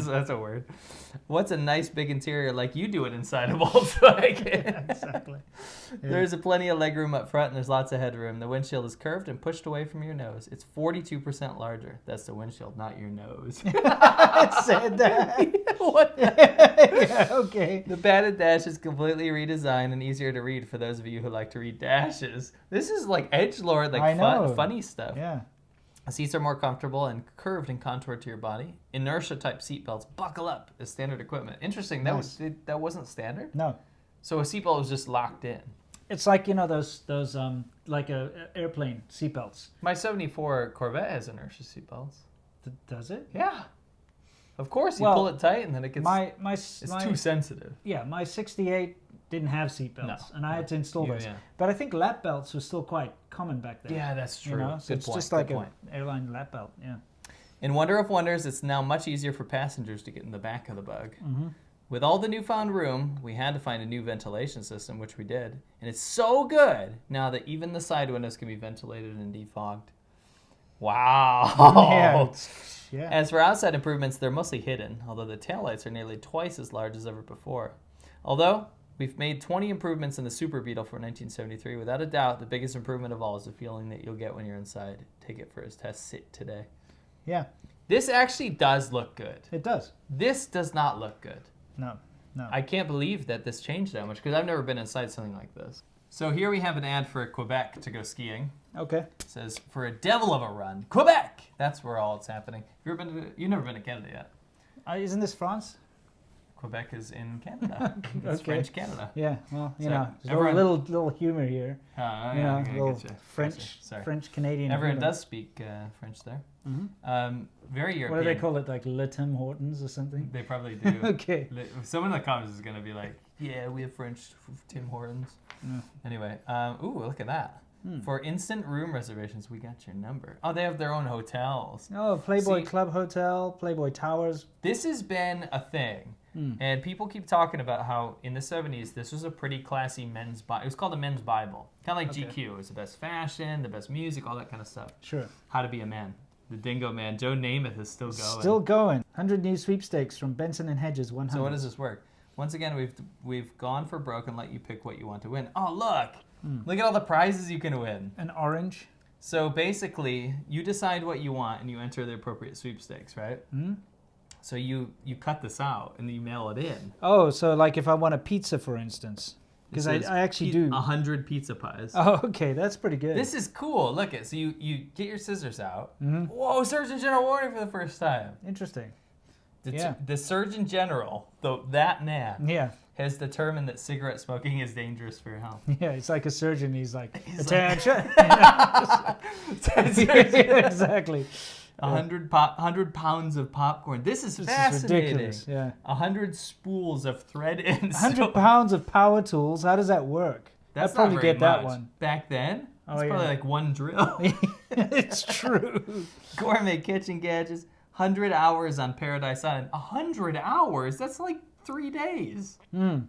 Speaker 1: that's a word. What's a nice big interior like you do it inside a Volkswagen?
Speaker 2: Yeah, exactly. Yeah.
Speaker 1: There's a plenty of legroom up front and there's lots of headroom. The windshield is curved and pushed away from your nose. It's 42% larger. That's the windshield, not your nose.
Speaker 2: It said that.
Speaker 1: What the
Speaker 2: Yeah, okay.
Speaker 1: The padded dash is completely redesigned and easier to read for those of you who like to read dashes. This is like edgelord, like
Speaker 2: I know.
Speaker 1: funny stuff.
Speaker 2: Yeah.
Speaker 1: The seats are more comfortable and curved and contoured to your body. Inertia type seat belts buckle up as standard equipment. Interesting.
Speaker 2: Nice.
Speaker 1: That wasn't standard.
Speaker 2: No.
Speaker 1: So a seatbelt was just locked in.
Speaker 2: It's like, you know, those like airplane seatbelts.
Speaker 1: My '74 Corvette has inertia seatbelts.
Speaker 2: Does it?
Speaker 1: Yeah. Of course, you
Speaker 2: Well,
Speaker 1: pull it tight and then it gets. It's too sensitive.
Speaker 2: Yeah, my '68 didn't have seatbelts,
Speaker 1: No.
Speaker 2: and I had to install those.
Speaker 1: Yeah.
Speaker 2: But I think lap belts were still quite common back then.
Speaker 1: Yeah, that's true.
Speaker 2: You know? So
Speaker 1: Good
Speaker 2: it's
Speaker 1: point.
Speaker 2: just like
Speaker 1: Good
Speaker 2: an
Speaker 1: point.
Speaker 2: airline lap belt. Yeah.
Speaker 1: In wonder of wonders, it's now much easier for passengers to get in the back of the Bug.
Speaker 2: Mm-hmm.
Speaker 1: With all the newfound room, we had to find a new ventilation system, which we did. And it's so good now that even the side windows can be ventilated and defogged. Wow.
Speaker 2: Yeah.
Speaker 1: As for outside improvements, they're mostly hidden, although the taillights are nearly twice as large as ever before. Although, we've made 20 improvements in the Super Beetle for 1973. Without a doubt, the biggest improvement of all is the feeling that you'll get when you're inside. Take it for a test sit today.
Speaker 2: Yeah.
Speaker 1: This actually does look good.
Speaker 2: It does.
Speaker 1: This does not look good.
Speaker 2: No.
Speaker 1: I can't believe that this changed that much because I've never been inside something like this. So here we have an ad for Quebec to go skiing.
Speaker 2: Okay.
Speaker 1: It says, for a devil of a run, Quebec! That's where all it's happening. You've never been to Canada yet.
Speaker 2: Isn't this France?
Speaker 1: Quebec is in Canada. It's
Speaker 2: Okay.
Speaker 1: French Canada.
Speaker 2: Yeah. Well, you
Speaker 1: So,
Speaker 2: know, there's
Speaker 1: everyone-
Speaker 2: a little humor here.
Speaker 1: Yeah,
Speaker 2: You know,
Speaker 1: okay,
Speaker 2: little
Speaker 1: gotcha.
Speaker 2: French,
Speaker 1: Sorry.
Speaker 2: French Canadian.
Speaker 1: Everyone
Speaker 2: humor.
Speaker 1: does speak French there.
Speaker 2: Mm-hmm.
Speaker 1: Very European.
Speaker 2: What do they call it? Like Le Tim Hortons or something?
Speaker 1: They probably do.
Speaker 2: Okay.
Speaker 1: Someone in the comments is going to be like, yeah, we have French Tim Hortons.
Speaker 2: Yeah.
Speaker 1: Anyway, ooh, look at that.
Speaker 2: Hmm.
Speaker 1: For instant room reservations, we got your number. Oh, they have their own hotels.
Speaker 2: Oh, Playboy
Speaker 1: See-
Speaker 2: Club Hotel, Playboy Towers.
Speaker 1: This has been a thing.
Speaker 2: Hmm.
Speaker 1: And people keep talking about how in the 70s, this was a pretty classy men's Bible. It was called a men's Bible. Kind of like
Speaker 2: Okay.
Speaker 1: GQ. It was the best fashion, the best music, all that kind of stuff.
Speaker 2: Sure.
Speaker 1: How to be a man. The Dingo Man, Joe Namath is still going.
Speaker 2: Still going. 100 new sweepstakes from Benson and Hedges 100.
Speaker 1: So how does this work? Once again, we've gone for broke and let you pick what you want to win. Oh, look. Look at all the prizes you can win.
Speaker 2: An orange.
Speaker 1: So basically, you decide what you want and you enter the appropriate sweepstakes, right?
Speaker 2: Hmm?
Speaker 1: So you cut this out and you mail it in.
Speaker 2: Oh, so like if I want a pizza, for instance. Because I actually do.
Speaker 1: 100 pizza pies.
Speaker 2: Oh, okay. That's pretty good.
Speaker 1: This is cool. Look it. So you get your scissors out.
Speaker 2: Mhm.
Speaker 1: Whoa, Surgeon General warning for the first time.
Speaker 2: Interesting.
Speaker 1: The,
Speaker 2: Yeah.
Speaker 1: the Surgeon General, that man,
Speaker 2: Yeah.
Speaker 1: has determined that cigarette smoking is dangerous for your health.
Speaker 2: Yeah, it's like a surgeon. He's like,
Speaker 1: He's
Speaker 2: attention.
Speaker 1: like,
Speaker 2: Exactly.
Speaker 1: 100 pounds of popcorn. This is
Speaker 2: This is
Speaker 1: fascinating.
Speaker 2: ridiculous. Yeah.
Speaker 1: 100 spools of thread and
Speaker 2: 100 pounds of power tools. How does that work?
Speaker 1: That's
Speaker 2: I'd probably
Speaker 1: not very
Speaker 2: get that
Speaker 1: much.
Speaker 2: one.
Speaker 1: Back then,
Speaker 2: Oh,
Speaker 1: it's probably
Speaker 2: yeah.
Speaker 1: like one drill.
Speaker 2: It's true.
Speaker 1: Gourmet kitchen gadgets. 100 hours on Paradise Island. 100 hours? That's like 3 days.
Speaker 2: Mm.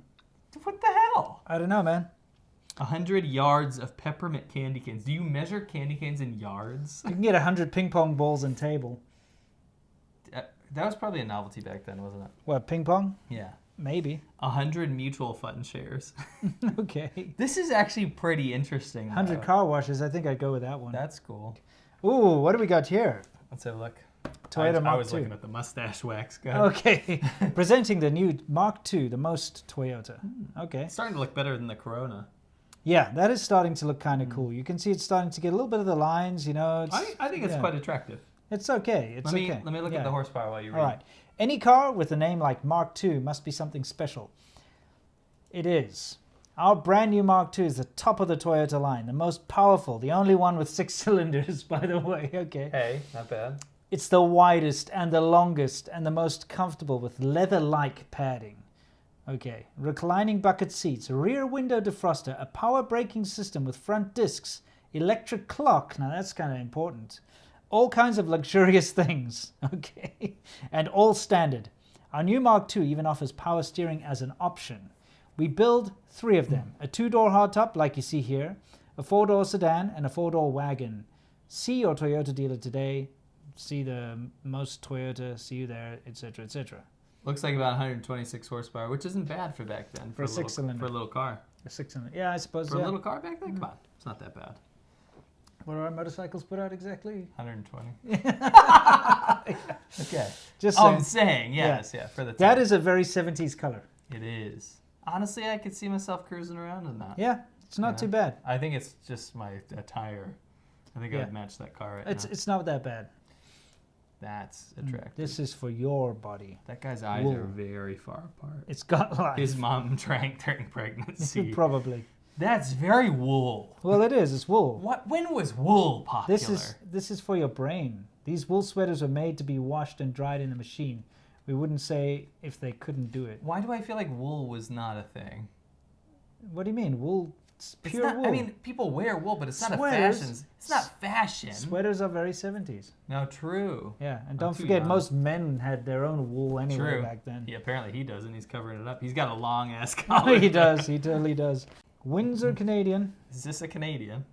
Speaker 1: What the hell?
Speaker 2: I don't know, man.
Speaker 1: 100 yards of peppermint candy canes. Do you measure candy canes in yards?
Speaker 2: You can get 100 ping pong balls and table.
Speaker 1: That was probably a novelty back then, wasn't it?
Speaker 2: What, ping pong?
Speaker 1: Yeah.
Speaker 2: Maybe.
Speaker 1: 100 mutual fund shares.
Speaker 2: Okay.
Speaker 1: This is actually pretty interesting.
Speaker 2: 100
Speaker 1: though.
Speaker 2: car washes. I think I'd go with that one.
Speaker 1: That's cool.
Speaker 2: Ooh, what do we got here?
Speaker 1: Let's have a look.
Speaker 2: Toyota
Speaker 1: I
Speaker 2: Mark
Speaker 1: was
Speaker 2: II.
Speaker 1: looking at the mustache wax. Go ahead.
Speaker 2: Okay. Presenting the new Mark II, the most Toyota. Okay.
Speaker 1: It's starting to look better than the Corona.
Speaker 2: Yeah, that is starting to look kind of cool. You can see it's starting to get a little bit of the lines, you know. It's,
Speaker 1: I think it's
Speaker 2: yeah.
Speaker 1: quite attractive.
Speaker 2: It's okay. It's
Speaker 1: Let me
Speaker 2: okay.
Speaker 1: look at
Speaker 2: Yeah.
Speaker 1: the horsepower while you read.
Speaker 2: All right. Any car with a name like Mark II must be something special. It is. Our brand new Mark II is the top of the Toyota line, the most powerful, the only one with 6 cylinders, by the way. Okay.
Speaker 1: Hey, not bad.
Speaker 2: It's the widest and the longest and the most comfortable with leather-like padding. Okay. Reclining bucket seats, rear window defroster, a power braking system with front discs, electric clock. Now that's kind of important. All kinds of luxurious things. Okay. And all standard. Our new Mark II even offers power steering as an option. We build 3 of them. A 2-door hardtop like you see here, a 4-door sedan, and a 4-door wagon. See your Toyota dealer today. See the most Toyota. See you there, etc., etc.
Speaker 1: Looks like about 126 horsepower, which isn't bad for back then.
Speaker 2: For a 6-cylinder.
Speaker 1: For a little car.
Speaker 2: A 6-cylinder. Yeah, I suppose.
Speaker 1: For a little car back then? Come on. It's not that bad.
Speaker 2: What are our motorcycles put out exactly?
Speaker 1: 120. Okay.
Speaker 2: Just
Speaker 1: I'm saying, yes, yeah, for the time.
Speaker 2: That is a very 70s color.
Speaker 1: It is. Honestly, I could see myself cruising around in that.
Speaker 2: Yeah, it's not too bad.
Speaker 1: I think it's just my attire. I think I would match that car right now.
Speaker 2: It's not that bad.
Speaker 1: That's attractive.
Speaker 2: This is for your body.
Speaker 1: That guy's eyes are very far apart.
Speaker 2: It's got life.
Speaker 1: His mom drank during pregnancy.
Speaker 2: Probably.
Speaker 1: That's very wool.
Speaker 2: Well, it is. It's wool.
Speaker 1: When was wool popular?
Speaker 2: This is for your brain. These wool sweaters are made to be washed and dried in a machine. We wouldn't say if they couldn't do it.
Speaker 1: Why do I feel like wool was not a thing?
Speaker 2: What do you mean? Wool? It's pure wool.
Speaker 1: I mean, people wear wool, but it's not a fashion. It's not fashion.
Speaker 2: Sweaters are very 70s.
Speaker 1: No, true.
Speaker 2: Yeah, and don't forget, most men had their own wool anyway back then.
Speaker 1: Yeah, apparently he doesn't. He's covering it up. He's got a long ass collar.
Speaker 2: He does. He totally does. Windsor Canadian.
Speaker 1: Is this a Canadian?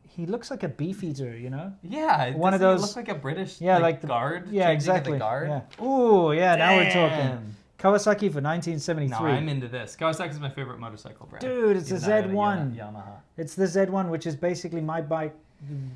Speaker 2: He looks like a beefeater, you know?
Speaker 1: Yeah,
Speaker 2: one of those.
Speaker 1: Look like a British
Speaker 2: like
Speaker 1: the guard.
Speaker 2: Yeah, exactly.
Speaker 1: The guard.
Speaker 2: Yeah. Ooh, yeah. Now we're talking. Kawasaki for 1973.
Speaker 1: No, I'm into this. Kawasaki is my favorite motorcycle brand.
Speaker 2: Dude, it's a Z1.
Speaker 1: Yamaha.
Speaker 2: It's the Z1, which is basically my bike.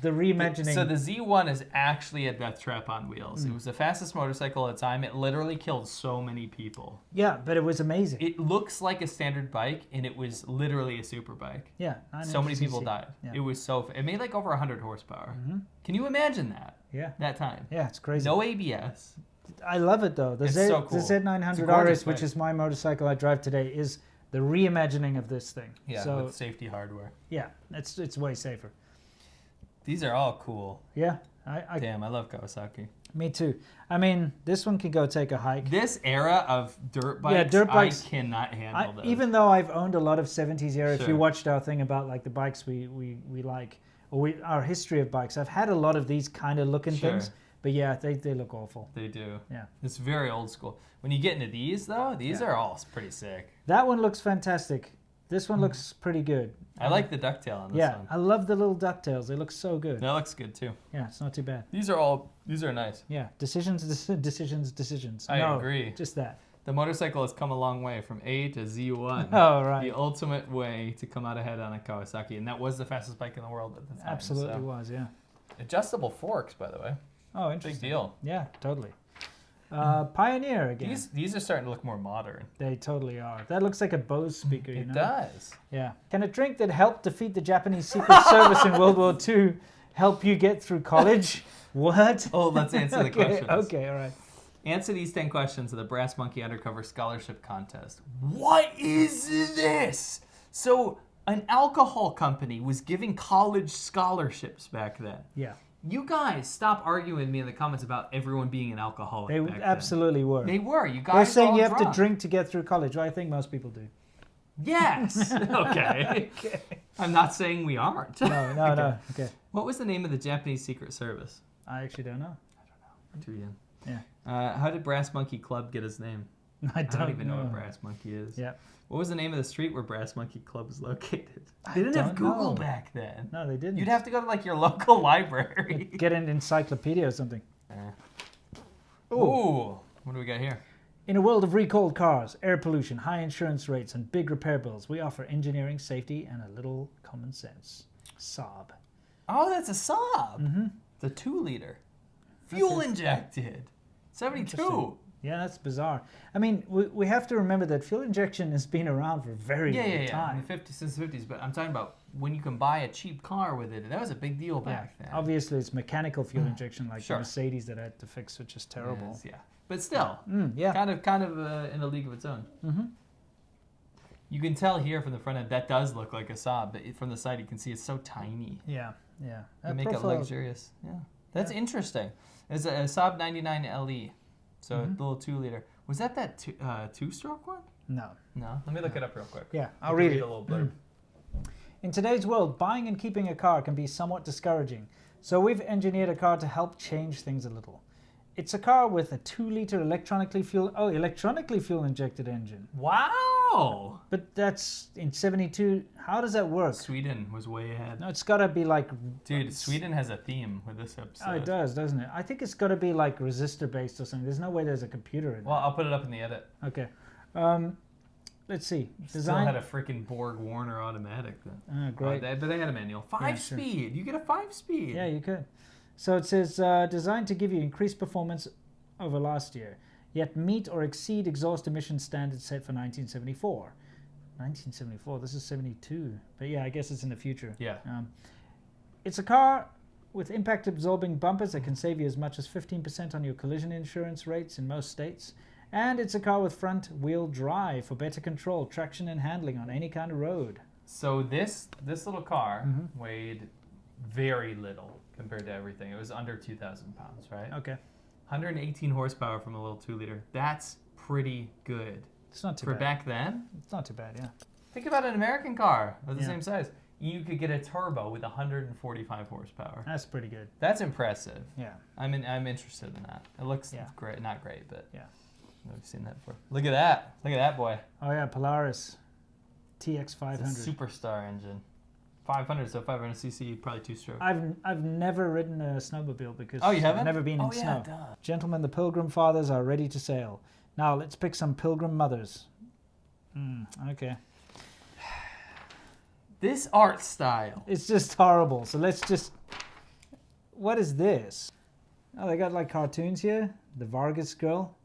Speaker 2: The reimagining.
Speaker 1: So the Z1 is actually a death trap on wheels. It was the fastest motorcycle at the time. It literally killed so many people.
Speaker 2: Yeah, but it was amazing.
Speaker 1: It looks like a standard bike, and it was literally a super bike.
Speaker 2: Yeah.
Speaker 1: So many people died. Yeah. It was it made like over 100 horsepower. Can you imagine that?
Speaker 2: Yeah.
Speaker 1: That time.
Speaker 2: Yeah, it's crazy.
Speaker 1: No ABS.
Speaker 2: I love it though.
Speaker 1: It's so cool.
Speaker 2: The Z900 RS, which is my motorcycle I drive today, is the reimagining of this thing.
Speaker 1: Yeah, with safety hardware.
Speaker 2: Yeah, it's way safer.
Speaker 1: These are all cool.
Speaker 2: Yeah.
Speaker 1: Damn, I love Kawasaki.
Speaker 2: Me too. I mean, this one can go take a hike.
Speaker 1: This era of dirt bikes, I cannot handle those.
Speaker 2: Even though I've owned a lot of 70s era, if you watched our thing about like the bikes we like, or our history of bikes, I've had a lot of these kind of looking things. But yeah, they look awful.
Speaker 1: They do.
Speaker 2: Yeah.
Speaker 1: It's very old school. When you get into these, though, these are all pretty sick.
Speaker 2: That one looks fantastic. This one looks pretty good.
Speaker 1: I like the ducktail on this one.
Speaker 2: Yeah, I love the little ducktails. They look so good.
Speaker 1: That looks good, too.
Speaker 2: Yeah, it's not too bad.
Speaker 1: These are nice.
Speaker 2: Yeah, decisions.
Speaker 1: I agree.
Speaker 2: Just that.
Speaker 1: The motorcycle has come a long way from A to Z1.
Speaker 2: Oh, right.
Speaker 1: The ultimate way to come out ahead on a Kawasaki. And that was the fastest bike in the world at the time.
Speaker 2: Absolutely was, yeah.
Speaker 1: Adjustable forks, by the way.
Speaker 2: Oh, interesting.
Speaker 1: Big deal.
Speaker 2: Yeah, totally. Pioneer again.
Speaker 1: These are starting to look more modern.
Speaker 2: They totally are. That looks like a Bose speaker, you know?
Speaker 1: It does.
Speaker 2: Yeah. Can a drink that helped defeat the Japanese Secret Service in World War II help you get through college? What?
Speaker 1: Oh, let's answer the questions.
Speaker 2: Okay, all right.
Speaker 1: Answer these 10 questions of the Brass Monkey Undercover Scholarship Contest. What is this? So, an alcohol company was giving college scholarships back then.
Speaker 2: Yeah.
Speaker 1: You guys stop arguing with me in the comments about everyone being an alcoholic.
Speaker 2: They absolutely were.
Speaker 1: They were. You guys
Speaker 2: They're saying you have
Speaker 1: drunk.
Speaker 2: to drink to get through college. I think most people do.
Speaker 1: Yes. Okay. I'm not saying we aren't.
Speaker 2: No. Okay.
Speaker 1: What was the name of the Japanese Secret Service?
Speaker 2: I actually don't know.
Speaker 1: I'm too young.
Speaker 2: Yeah.
Speaker 1: How did Brass Monkey Club get his name?
Speaker 2: I don't
Speaker 1: even know what Brass Monkey is.
Speaker 2: Yeah.
Speaker 1: What was the name of the street where Brass Monkey Club is located? They didn't have Google back then.
Speaker 2: No, they didn't.
Speaker 1: You'd have to go to like your local library.
Speaker 2: Get an encyclopedia or something.
Speaker 1: Ooh. What do we got here?
Speaker 2: In a world of recalled cars, air pollution, high insurance rates, and big repair bills, we offer engineering, safety, and a little common sense. Saab.
Speaker 1: Oh, that's a Saab.
Speaker 2: Mm-hmm.
Speaker 1: It's a 2-liter. Fuel injected. 72.
Speaker 2: Yeah, that's bizarre. I mean, we have to remember that fuel injection has been around for a very long time.
Speaker 1: Yeah, since the 50s. But I'm talking about when you can buy a cheap car with it. That was a big deal back then.
Speaker 2: Obviously, it's mechanical fuel injection like the Mercedes that I had to fix, which is terrible.
Speaker 1: Yes, yeah, but still, kind of in a league of its own.
Speaker 2: Mm-hmm.
Speaker 1: You can tell here from the front end that does look like a Saab, but from the side you can see it's so tiny.
Speaker 2: Yeah.
Speaker 1: They make it luxurious. Yeah, that's interesting. It's a Saab 99 LE. So a little 2-liter. Was that 2-stroke one?
Speaker 2: No.
Speaker 1: Let me look it up real quick.
Speaker 2: Yeah, I'll read it.
Speaker 1: A little blurb.
Speaker 2: In today's world, buying and keeping a car can be somewhat discouraging. So we've engineered a car to help change things a little. It's a car with a 2-liter electronically fuel injected engine.
Speaker 1: Wow! No.
Speaker 2: But that's in 72. How does that work?
Speaker 1: Sweden was way ahead.
Speaker 2: No, it's got to be like...
Speaker 1: Dude, Sweden has a theme with this episode.
Speaker 2: Oh, it does, doesn't it? I think it's got to be like resistor-based or something. There's no way there's a computer in
Speaker 1: Well, I'll put it up in the edit.
Speaker 2: Okay. Let's see.
Speaker 1: Still had a freaking Borg Warner automatic then.
Speaker 2: Great.
Speaker 1: But they had a manual. 5-speed. Sure. You get a 5-speed.
Speaker 2: Yeah, you could. So it says, designed to give you increased performance over last year, yet meet or exceed exhaust emission standards set for 1974. 1974, this is 72. But yeah, I guess it's in the future.
Speaker 1: Yeah.
Speaker 2: It's a car with impact-absorbing bumpers that can save you as much as 15% on your collision insurance rates in most states. And it's a car with front-wheel drive for better control, traction, and handling on any kind of road.
Speaker 1: So this little car weighed very little compared to everything. It was under 2,000 pounds, right?
Speaker 2: Okay.
Speaker 1: 118 horsepower from a little 2-liter. That's pretty good.
Speaker 2: It's not too
Speaker 1: bad. For back then?
Speaker 2: It's not too bad, yeah.
Speaker 1: Think about an American car of the same size. You could get a turbo with 145 horsepower.
Speaker 2: That's pretty good.
Speaker 1: That's impressive.
Speaker 2: Yeah.
Speaker 1: I'm interested in that. It looks great. Not great, but
Speaker 2: yeah.
Speaker 1: I've seen that before. Look at that. Look at that boy.
Speaker 2: Oh, yeah, Polaris TX500.
Speaker 1: It's a superstar engine. 500, so 500cc, probably 2-stroke.
Speaker 2: I've never ridden a snowmobile because
Speaker 1: you haven't?
Speaker 2: I've never been in snow. Duh. Gentlemen, the Pilgrim Fathers are ready to sail. Now let's pick some Pilgrim Mothers. Okay.
Speaker 1: This art style.
Speaker 2: It's just horrible. So let's just... What is this? Oh, they got like cartoons here. The Vargas girl.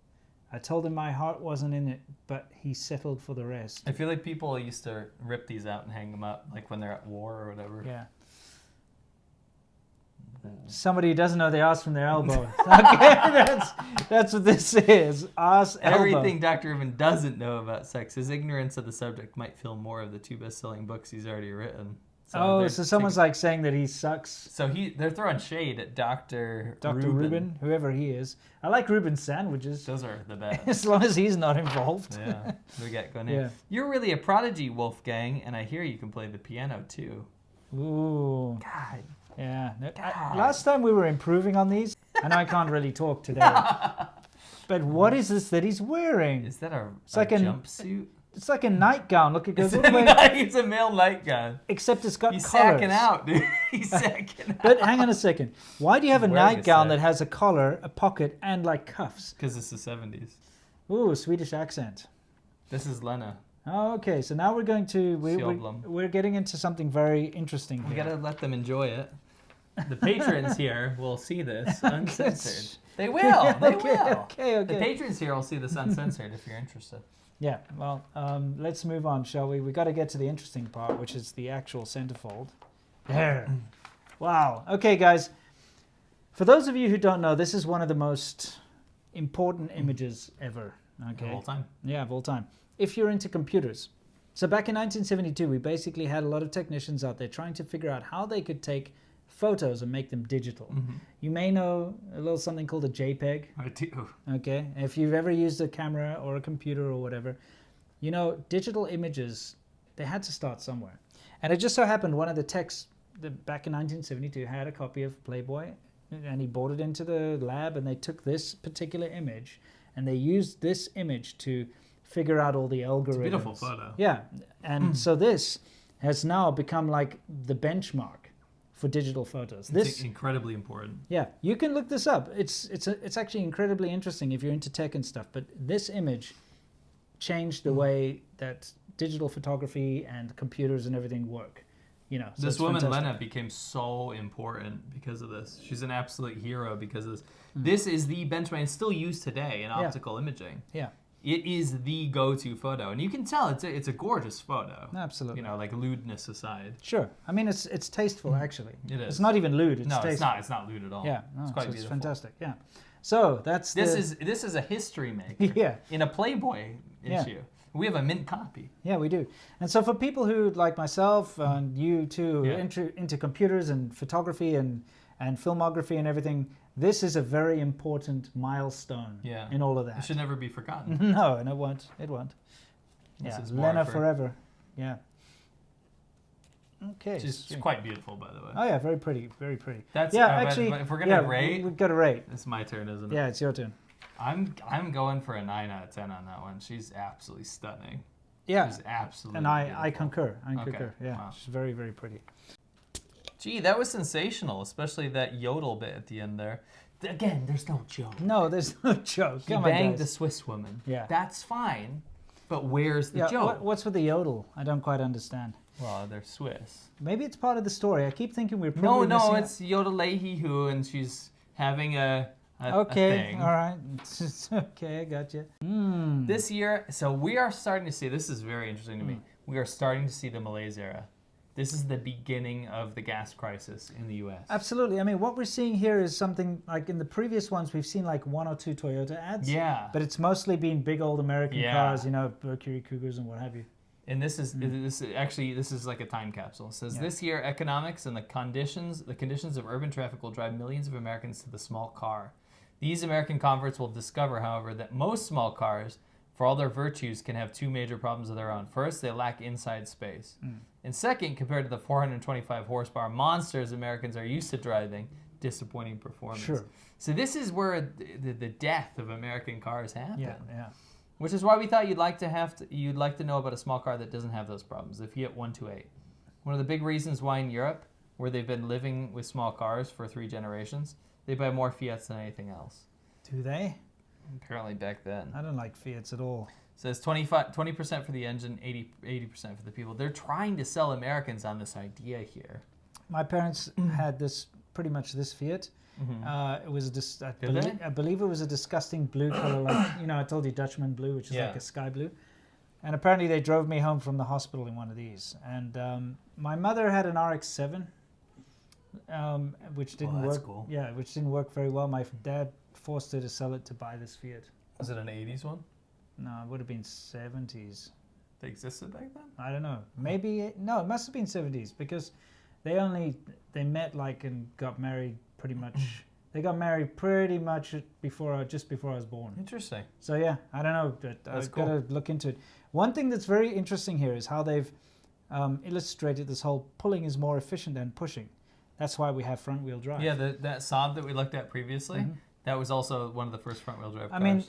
Speaker 2: I told him my heart wasn't in it, but he settled for the rest.
Speaker 1: I feel like people used to rip these out and hang them up, like when they're at war or whatever.
Speaker 2: Yeah. Somebody who doesn't know the arse from their elbow. Okay, that's what this is. Arse, elbow.
Speaker 1: Everything Dr. Rubin doesn't know about sex. His ignorance of the subject might fill more of the 2 best-selling books he's already written.
Speaker 2: So someone's like saying that he sucks.
Speaker 1: So they're throwing shade at Dr.
Speaker 2: Rubin, whoever he is. I like Rubin's sandwiches.
Speaker 1: Those are the best.
Speaker 2: As long as he's not involved.
Speaker 1: Yeah, we get going here. Yeah. You're really a prodigy, Wolfgang, and I hear you can play the piano too.
Speaker 2: Ooh.
Speaker 1: God.
Speaker 2: Yeah. Last time we were improving on these, and I can't really talk today. But what is this that he's wearing?
Speaker 1: Is that a
Speaker 2: jumpsuit? It's like a nightgown. Look, it goes all the way.
Speaker 1: It's a male nightgown.
Speaker 2: Except it's got
Speaker 1: He's
Speaker 2: collars.
Speaker 1: sacking out, dude. He's sacking out.
Speaker 2: But hang on a second. Why do you have a nightgown that has a collar, a pocket, and like cuffs?
Speaker 1: Because it's the 70s.
Speaker 2: Ooh, Swedish accent.
Speaker 1: This is Lena.
Speaker 2: Oh, okay. So now we're going to... We're getting into something very interesting here.
Speaker 1: We got to let them enjoy it. The patrons here will see this uncensored. They will. They will.
Speaker 2: Okay.
Speaker 1: The patrons here will see this uncensored if you're interested.
Speaker 2: Yeah, well, let's move on, shall we? We got to get to the interesting part, which is the actual centerfold. There. Wow. Okay, guys. For those of you who don't know, this is one of the most important images ever. Okay.
Speaker 1: Of all time.
Speaker 2: Yeah, of all time. If you're into computers. So back in 1972, we basically had a lot of technicians out there trying to figure out how they could take photos and make them digital. Mm-hmm. You may know a little something called a JPEG.
Speaker 1: I do.
Speaker 2: Okay, if you've ever used a camera or a computer or whatever, you know, digital images, they had to start somewhere. And it just so happened one of the techs back in 1972 had a copy of Playboy, and he brought it into the lab, and they took this particular image and they used this image to figure out all the algorithms. It's a
Speaker 1: beautiful photo.
Speaker 2: Yeah, and so this has now become like the benchmark for digital photos. This
Speaker 1: incredibly important.
Speaker 2: Yeah, you can look this up. It's actually incredibly interesting if you're into tech and stuff. But this image changed the way that digital photography and computers and everything work. You know, so
Speaker 1: this woman Lena became so important because of this. She's an absolute hero because of this. This is the benchmark. It's still used today in optical imaging.
Speaker 2: Yeah.
Speaker 1: It is the go-to photo, and you can tell it's a gorgeous photo.
Speaker 2: Absolutely.
Speaker 1: You know, like lewdness aside.
Speaker 2: Sure. I mean, it's tasteful actually.
Speaker 1: It is.
Speaker 2: It's not even lewd. It's tasteful.
Speaker 1: It's not. It's not lewd at all.
Speaker 2: Yeah.
Speaker 1: No, it's quite beautiful.
Speaker 2: It's fantastic. Yeah. So that's
Speaker 1: this is a history maker.
Speaker 2: Yeah.
Speaker 1: In a Playboy issue. We have a mint copy.
Speaker 2: Yeah, we do. And so for people who, like myself and you too, are into computers and photography and filmography and everything, this is a very important milestone in all of that.
Speaker 1: It should never be forgotten.
Speaker 2: No, and it won't. It won't. Yeah, Lena forever. Yeah. Okay.
Speaker 1: She's quite beautiful, by the way.
Speaker 2: Oh yeah, very pretty, very pretty.
Speaker 1: That's actually. If we're gonna rate,
Speaker 2: we've got to rate.
Speaker 1: It's my turn, isn't it?
Speaker 2: Yeah, it's your turn.
Speaker 1: I'm going for a 9 out of 10 on that one. She's absolutely stunning.
Speaker 2: Yeah.
Speaker 1: She's absolutely
Speaker 2: And I
Speaker 1: beautiful.
Speaker 2: concur. I
Speaker 1: Okay.
Speaker 2: concur. Yeah,
Speaker 1: Wow.
Speaker 2: she's very, very pretty.
Speaker 1: Gee, that was sensational, especially that yodel bit at the end there. Again, there's no joke.
Speaker 2: No, there's no joke.
Speaker 1: He
Speaker 2: Come on,
Speaker 1: banged
Speaker 2: guys.
Speaker 1: the Swiss woman.
Speaker 2: Yeah.
Speaker 1: That's fine, but where's the
Speaker 2: Yeah,
Speaker 1: joke?
Speaker 2: what's with the yodel? I don't quite understand.
Speaker 1: Well, they're Swiss.
Speaker 2: Maybe it's part of the story. I keep thinking we're probably
Speaker 1: No,
Speaker 2: missing
Speaker 1: it's Yodel-hoo, and she's having a
Speaker 2: okay,
Speaker 1: thing.
Speaker 2: all right. Okay, I got you. Mm.
Speaker 1: This year, so we are starting to see, this is very interesting to me, we are starting to see the Malaise era. This is the beginning of the gas crisis in the U.S.
Speaker 2: Absolutely. I mean, what we're seeing here is something like in the previous ones, we've seen like 1 or 2 Toyota ads.
Speaker 1: Yeah.
Speaker 2: But it's mostly been big old American
Speaker 1: Yeah.
Speaker 2: cars, you know, Mercury Cougars and what have you.
Speaker 1: And this is this is like a time capsule. It says this year economics and the conditions of urban traffic will drive millions of Americans to the small car. These American converts will discover, however, that most small cars, for all their virtues, can have 2 major problems of their own. First, they lack inside space. And second, compared to the 425 horsepower monsters Americans are used to driving, disappointing performance.
Speaker 2: Sure.
Speaker 1: So this is where the death of American cars happen.
Speaker 2: Yeah.
Speaker 1: Which is why we thought you'd like to know about a small car that doesn't have those problems, the Fiat 128. One of the big reasons why in Europe, where they've been living with small cars for 3 generations, they buy more Fiats than anything else.
Speaker 2: Do they?
Speaker 1: Apparently back then.
Speaker 2: I don't like Fiats at all.
Speaker 1: It says 20% for the engine, 80% for the people. They're trying to sell Americans on this idea here.
Speaker 2: My parents had pretty much this Fiat. It was I believe it was a disgusting blue color, like, you know, I told you Dutchman blue, which is like a sky blue. And apparently they drove me home from the hospital in one of these. And my mother had an RX-7, which didn't work.
Speaker 1: Cool.
Speaker 2: Yeah, which didn't work very well. My dad forced her to sell it to buy this Fiat.
Speaker 1: Was it an 80s one?
Speaker 2: No, it would have been 70s.
Speaker 1: They existed back then?
Speaker 2: I don't know. Maybe no, it must have been 70s because they met like and got married pretty much. They got married pretty much just before I was born.
Speaker 1: Interesting.
Speaker 2: So yeah, I don't know, but I've got to look into it. One thing that's very interesting here is how they've illustrated this whole pulling is more efficient than pushing. That's why we have front wheel drive.
Speaker 1: Yeah, that Saab that we looked at previously, that was also one of the first front wheel drive cars.
Speaker 2: I mean,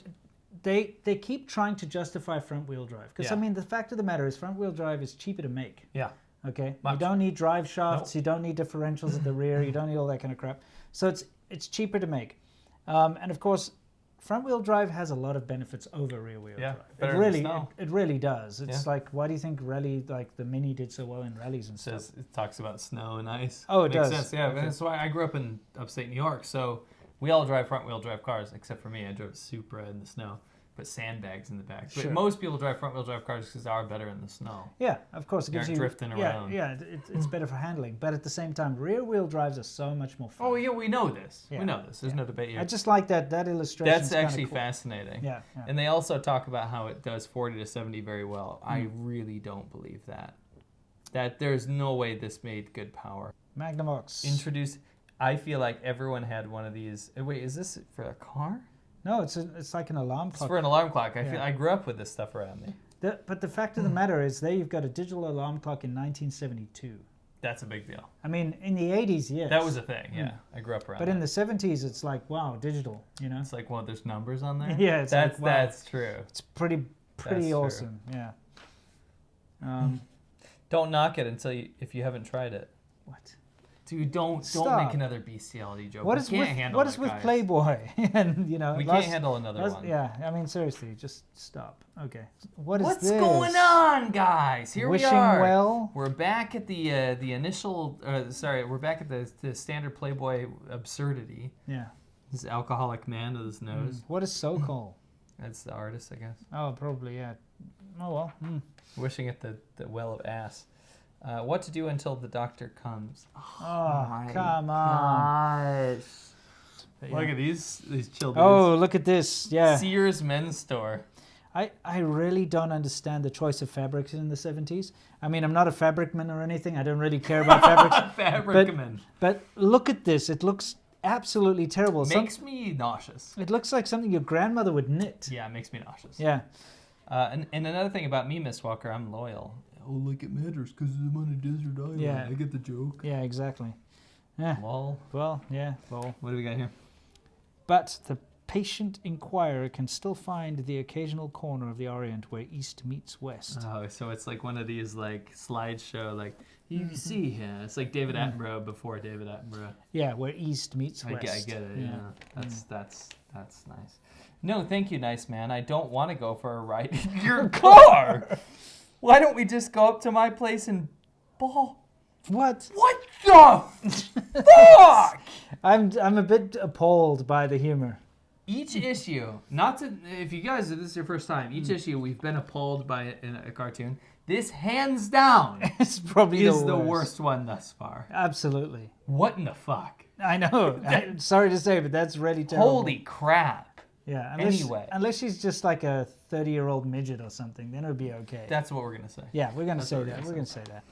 Speaker 2: they keep trying to justify front wheel drive because I mean the fact of the matter is front wheel drive is cheaper to make.
Speaker 1: Yeah.
Speaker 2: Okay.
Speaker 1: Much.
Speaker 2: You don't need drive shafts. You don't need differentials at the rear. You don't need all that kind of crap. So it's cheaper to make, and of course, front wheel drive has a lot of benefits over rear wheel drive. It really does. It's like, why do you think rally, like the Mini, did so well in rallies and stuff?
Speaker 1: It talks about snow and ice.
Speaker 2: Oh, it
Speaker 1: Makes
Speaker 2: does.
Speaker 1: sense. Yeah, okay. That's why I grew up in upstate New York, so we all drive front wheel drive cars, except for me. I drove a Supra in the snow. Put sandbags in the back. But most people drive front wheel drive cars because they are better in the snow.
Speaker 2: Yeah, of course. It gives you
Speaker 1: drifting around.
Speaker 2: Yeah, it's better for handling. But at the same time, rear wheel drives are so much more fun.
Speaker 1: Oh yeah, we know this. Yeah. We know this. There's no debate here.
Speaker 2: I just like that illustration.
Speaker 1: That's actually cool. Fascinating.
Speaker 2: Yeah.
Speaker 1: And they also talk about how it does 40 to 70 very well. I really don't believe that. That there's no way this made good power.
Speaker 2: Magnavox.
Speaker 1: I feel like everyone had one of these. Wait, is this for a car?
Speaker 2: No, it's like an alarm clock.
Speaker 1: It's for an alarm clock. I grew up with this stuff around me.
Speaker 2: But the fact of the matter is, there you've got a digital alarm clock in 1972.
Speaker 1: That's a big deal.
Speaker 2: I mean, in the 80s, yes.
Speaker 1: That was a thing, yeah. I grew up around
Speaker 2: But in the 70s, it's like, wow, digital, you know?
Speaker 1: It's like, well, there's numbers on there?
Speaker 2: Yeah, it's
Speaker 1: that's
Speaker 2: like, wow.
Speaker 1: That's true.
Speaker 2: It's pretty awesome, yeah.
Speaker 1: Don't knock it if you haven't tried it.
Speaker 2: What?
Speaker 1: Dude, don't make another bestiality joke.
Speaker 2: What is with Playboy? And you know,
Speaker 1: we can't handle another one.
Speaker 2: Yeah, I mean seriously, just stop. Okay, what's
Speaker 1: this? What's going on, guys? Here
Speaker 2: Wishing
Speaker 1: we are.
Speaker 2: Well.
Speaker 1: We're back at the initial. We're back at the standard Playboy absurdity.
Speaker 2: Yeah.
Speaker 1: This alcoholic man with his nose.
Speaker 2: What is so-called?
Speaker 1: That's the artist, I guess.
Speaker 2: Oh, probably, yeah. Oh well.
Speaker 1: Wishing at the well of ass. What to do until the doctor comes.
Speaker 2: Oh come on.
Speaker 1: Gosh. Look at these children.
Speaker 2: Oh, look at this. Yeah.
Speaker 1: Sears Men's Store.
Speaker 2: I really don't understand the choice of fabrics in the 70s. I mean, I'm not a fabricman or anything. I don't really care about fabrics.
Speaker 1: Fabricman.
Speaker 2: But look at this. It looks absolutely terrible.
Speaker 1: Makes me nauseous.
Speaker 2: It looks like something your grandmother would knit.
Speaker 1: Yeah, it makes me nauseous.
Speaker 2: Yeah.
Speaker 1: And another thing about me, Miss Walker, I'm loyal. Oh, like it matters because I'm on a desert island.
Speaker 2: Yeah.
Speaker 1: I get the joke.
Speaker 2: Yeah, exactly. Yeah.
Speaker 1: Lol.
Speaker 2: Well, yeah, lol.
Speaker 1: What do we got here?
Speaker 2: But the patient inquirer can still find the occasional corner of the Orient where East meets West.
Speaker 1: Oh, so it's like one of these like slideshow, like you can see here. It's like David Attenborough before David Attenborough.
Speaker 2: Yeah, where East meets West.
Speaker 1: I get it. Yeah, that's nice. No, thank you, nice man. I don't want to go for a ride in your car. Why don't we just go up to my place and ball?
Speaker 2: What?
Speaker 1: What the fuck?
Speaker 2: I'm a bit appalled by the humor.
Speaker 1: Each issue, if you guys, this is your first time, each issue we've been appalled by it in a cartoon. This, hands down,
Speaker 2: It's probably
Speaker 1: is the worst one thus far.
Speaker 2: Absolutely.
Speaker 1: What in the fuck?
Speaker 2: I know. I'm sorry to say, but that's really terrible.
Speaker 1: Holy crap.
Speaker 2: Yeah.
Speaker 1: Anyway.
Speaker 2: Unless she's just like a 30-year-old midget or something, then it would be okay.
Speaker 1: That's what we're going to say.
Speaker 2: Yeah, we're going to say that. We're going to say that.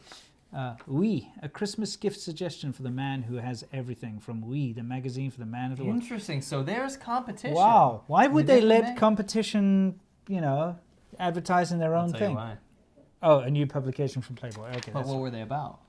Speaker 2: Oui, a Christmas gift suggestion for the man who has everything, from Oui, the magazine for the man of the world.
Speaker 1: Interesting. So there's competition.
Speaker 2: Wow. Why would they let competition, advertise in their own
Speaker 1: I'll tell
Speaker 2: thing?
Speaker 1: you why.
Speaker 2: Oh, a new publication from Playboy. Okay.
Speaker 1: But what were they about?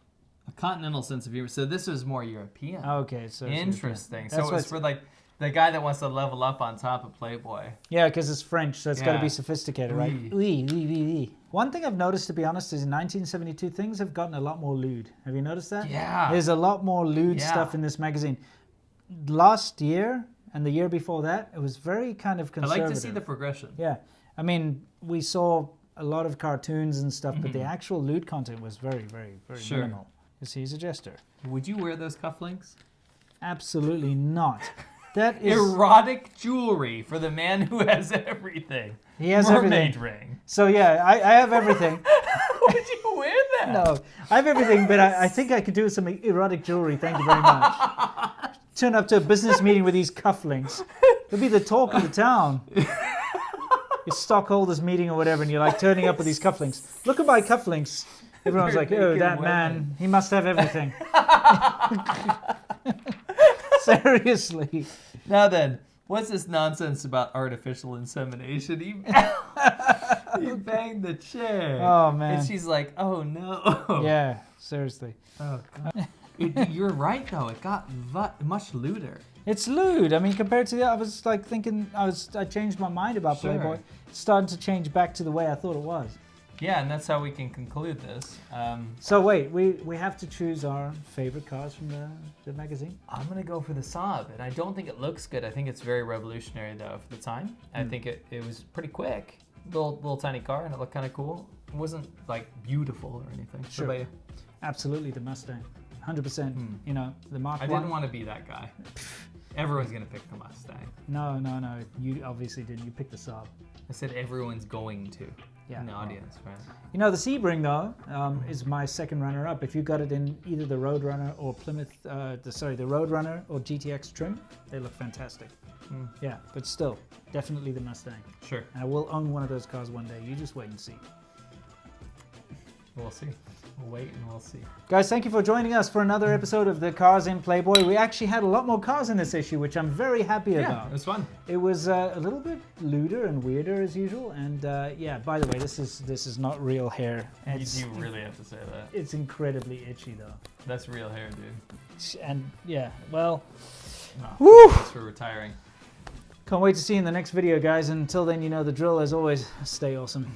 Speaker 1: A continental sense of humor. So this was more European.
Speaker 2: Okay, so
Speaker 1: interesting.
Speaker 2: That's
Speaker 1: So it was for like the guy that wants to level up on top of Playboy.
Speaker 2: Yeah, because it's French, so it's got to
Speaker 1: Yeah.
Speaker 2: be sophisticated, right?
Speaker 1: Oui.
Speaker 2: Oui. One thing I've noticed, to be honest, is in 1972 things have gotten a lot more lewd. Have you noticed that?
Speaker 1: Yeah.
Speaker 2: There's a lot more lewd stuff in this magazine. Last year and the year before that, it was very kind of conservative.
Speaker 1: I like to see the progression.
Speaker 2: Yeah. I mean, we saw a lot of cartoons and stuff, but the actual lewd content was very, very, very minimal. You see, he's a jester.
Speaker 1: Would you wear those cufflinks?
Speaker 2: Absolutely not. That is
Speaker 1: erotic jewelry for the man who has everything.
Speaker 2: He has
Speaker 1: Mermaid
Speaker 2: everything.
Speaker 1: ring.
Speaker 2: So yeah, I have everything.
Speaker 1: Would you wear that?
Speaker 2: No, I have everything, but I think I could do with some erotic jewelry. Thank you very much. Turn up to a business meeting with these cufflinks. It'll be the talk of the town. Your stockholders meeting or whatever, and you're like turning up with these cufflinks. Look at my cufflinks. Everyone's like, oh, that man, he must have everything. Seriously.
Speaker 1: Now then, what's this nonsense about artificial insemination? He banged the chair.
Speaker 2: Oh, man.
Speaker 1: And she's like, oh no.
Speaker 2: Yeah, seriously.
Speaker 1: Oh, God. You're right, though. It got much lewder.
Speaker 2: It's lewd. I mean, compared to the, I was like thinking, I changed my mind about Playboy. It's starting to change back to the way I thought it was.
Speaker 1: Yeah, and that's how we can conclude this.
Speaker 2: So wait, we have to choose our favorite cars from the magazine?
Speaker 1: I'm going to go for the Saab, and I don't think it looks good. I think it's very revolutionary, though, for the time. I think it was pretty quick. Little tiny car, and it looked kind of cool. It wasn't, like, beautiful or anything.
Speaker 2: Sure.
Speaker 1: What about you?
Speaker 2: Absolutely, the Mustang. 100%. You know, the Mark 1.
Speaker 1: I didn't want to be that guy. Everyone's going to pick the Mustang.
Speaker 2: No. You obviously didn't. You picked the Saab.
Speaker 1: I said everyone's going to.
Speaker 2: Yeah.
Speaker 1: In the audience, right?
Speaker 2: You know, the Sebring, though, is my second runner-up. If you got it in either the Roadrunner or Plymouth, the Roadrunner or GTX trim, they look fantastic. Yeah, but still, definitely the Mustang.
Speaker 1: Sure.
Speaker 2: And I will own one of those cars one day. You just wait and see.
Speaker 1: We'll see. We'll wait and we'll see.
Speaker 2: Guys, thank you for joining us for another episode of the Cars in Playboy. We actually had a lot more cars in this issue, which I'm very happy about.
Speaker 1: Yeah, it was fun.
Speaker 2: It was a little bit lewder and weirder as usual. And yeah, by the way, this is not real hair.
Speaker 1: You really have to say that.
Speaker 2: It's incredibly itchy, though.
Speaker 1: That's real hair, dude.
Speaker 2: And yeah, well,
Speaker 1: woo! Thanks for retiring.
Speaker 2: Can't wait to see you in the next video, guys. Until then, you know the drill. As always, stay awesome.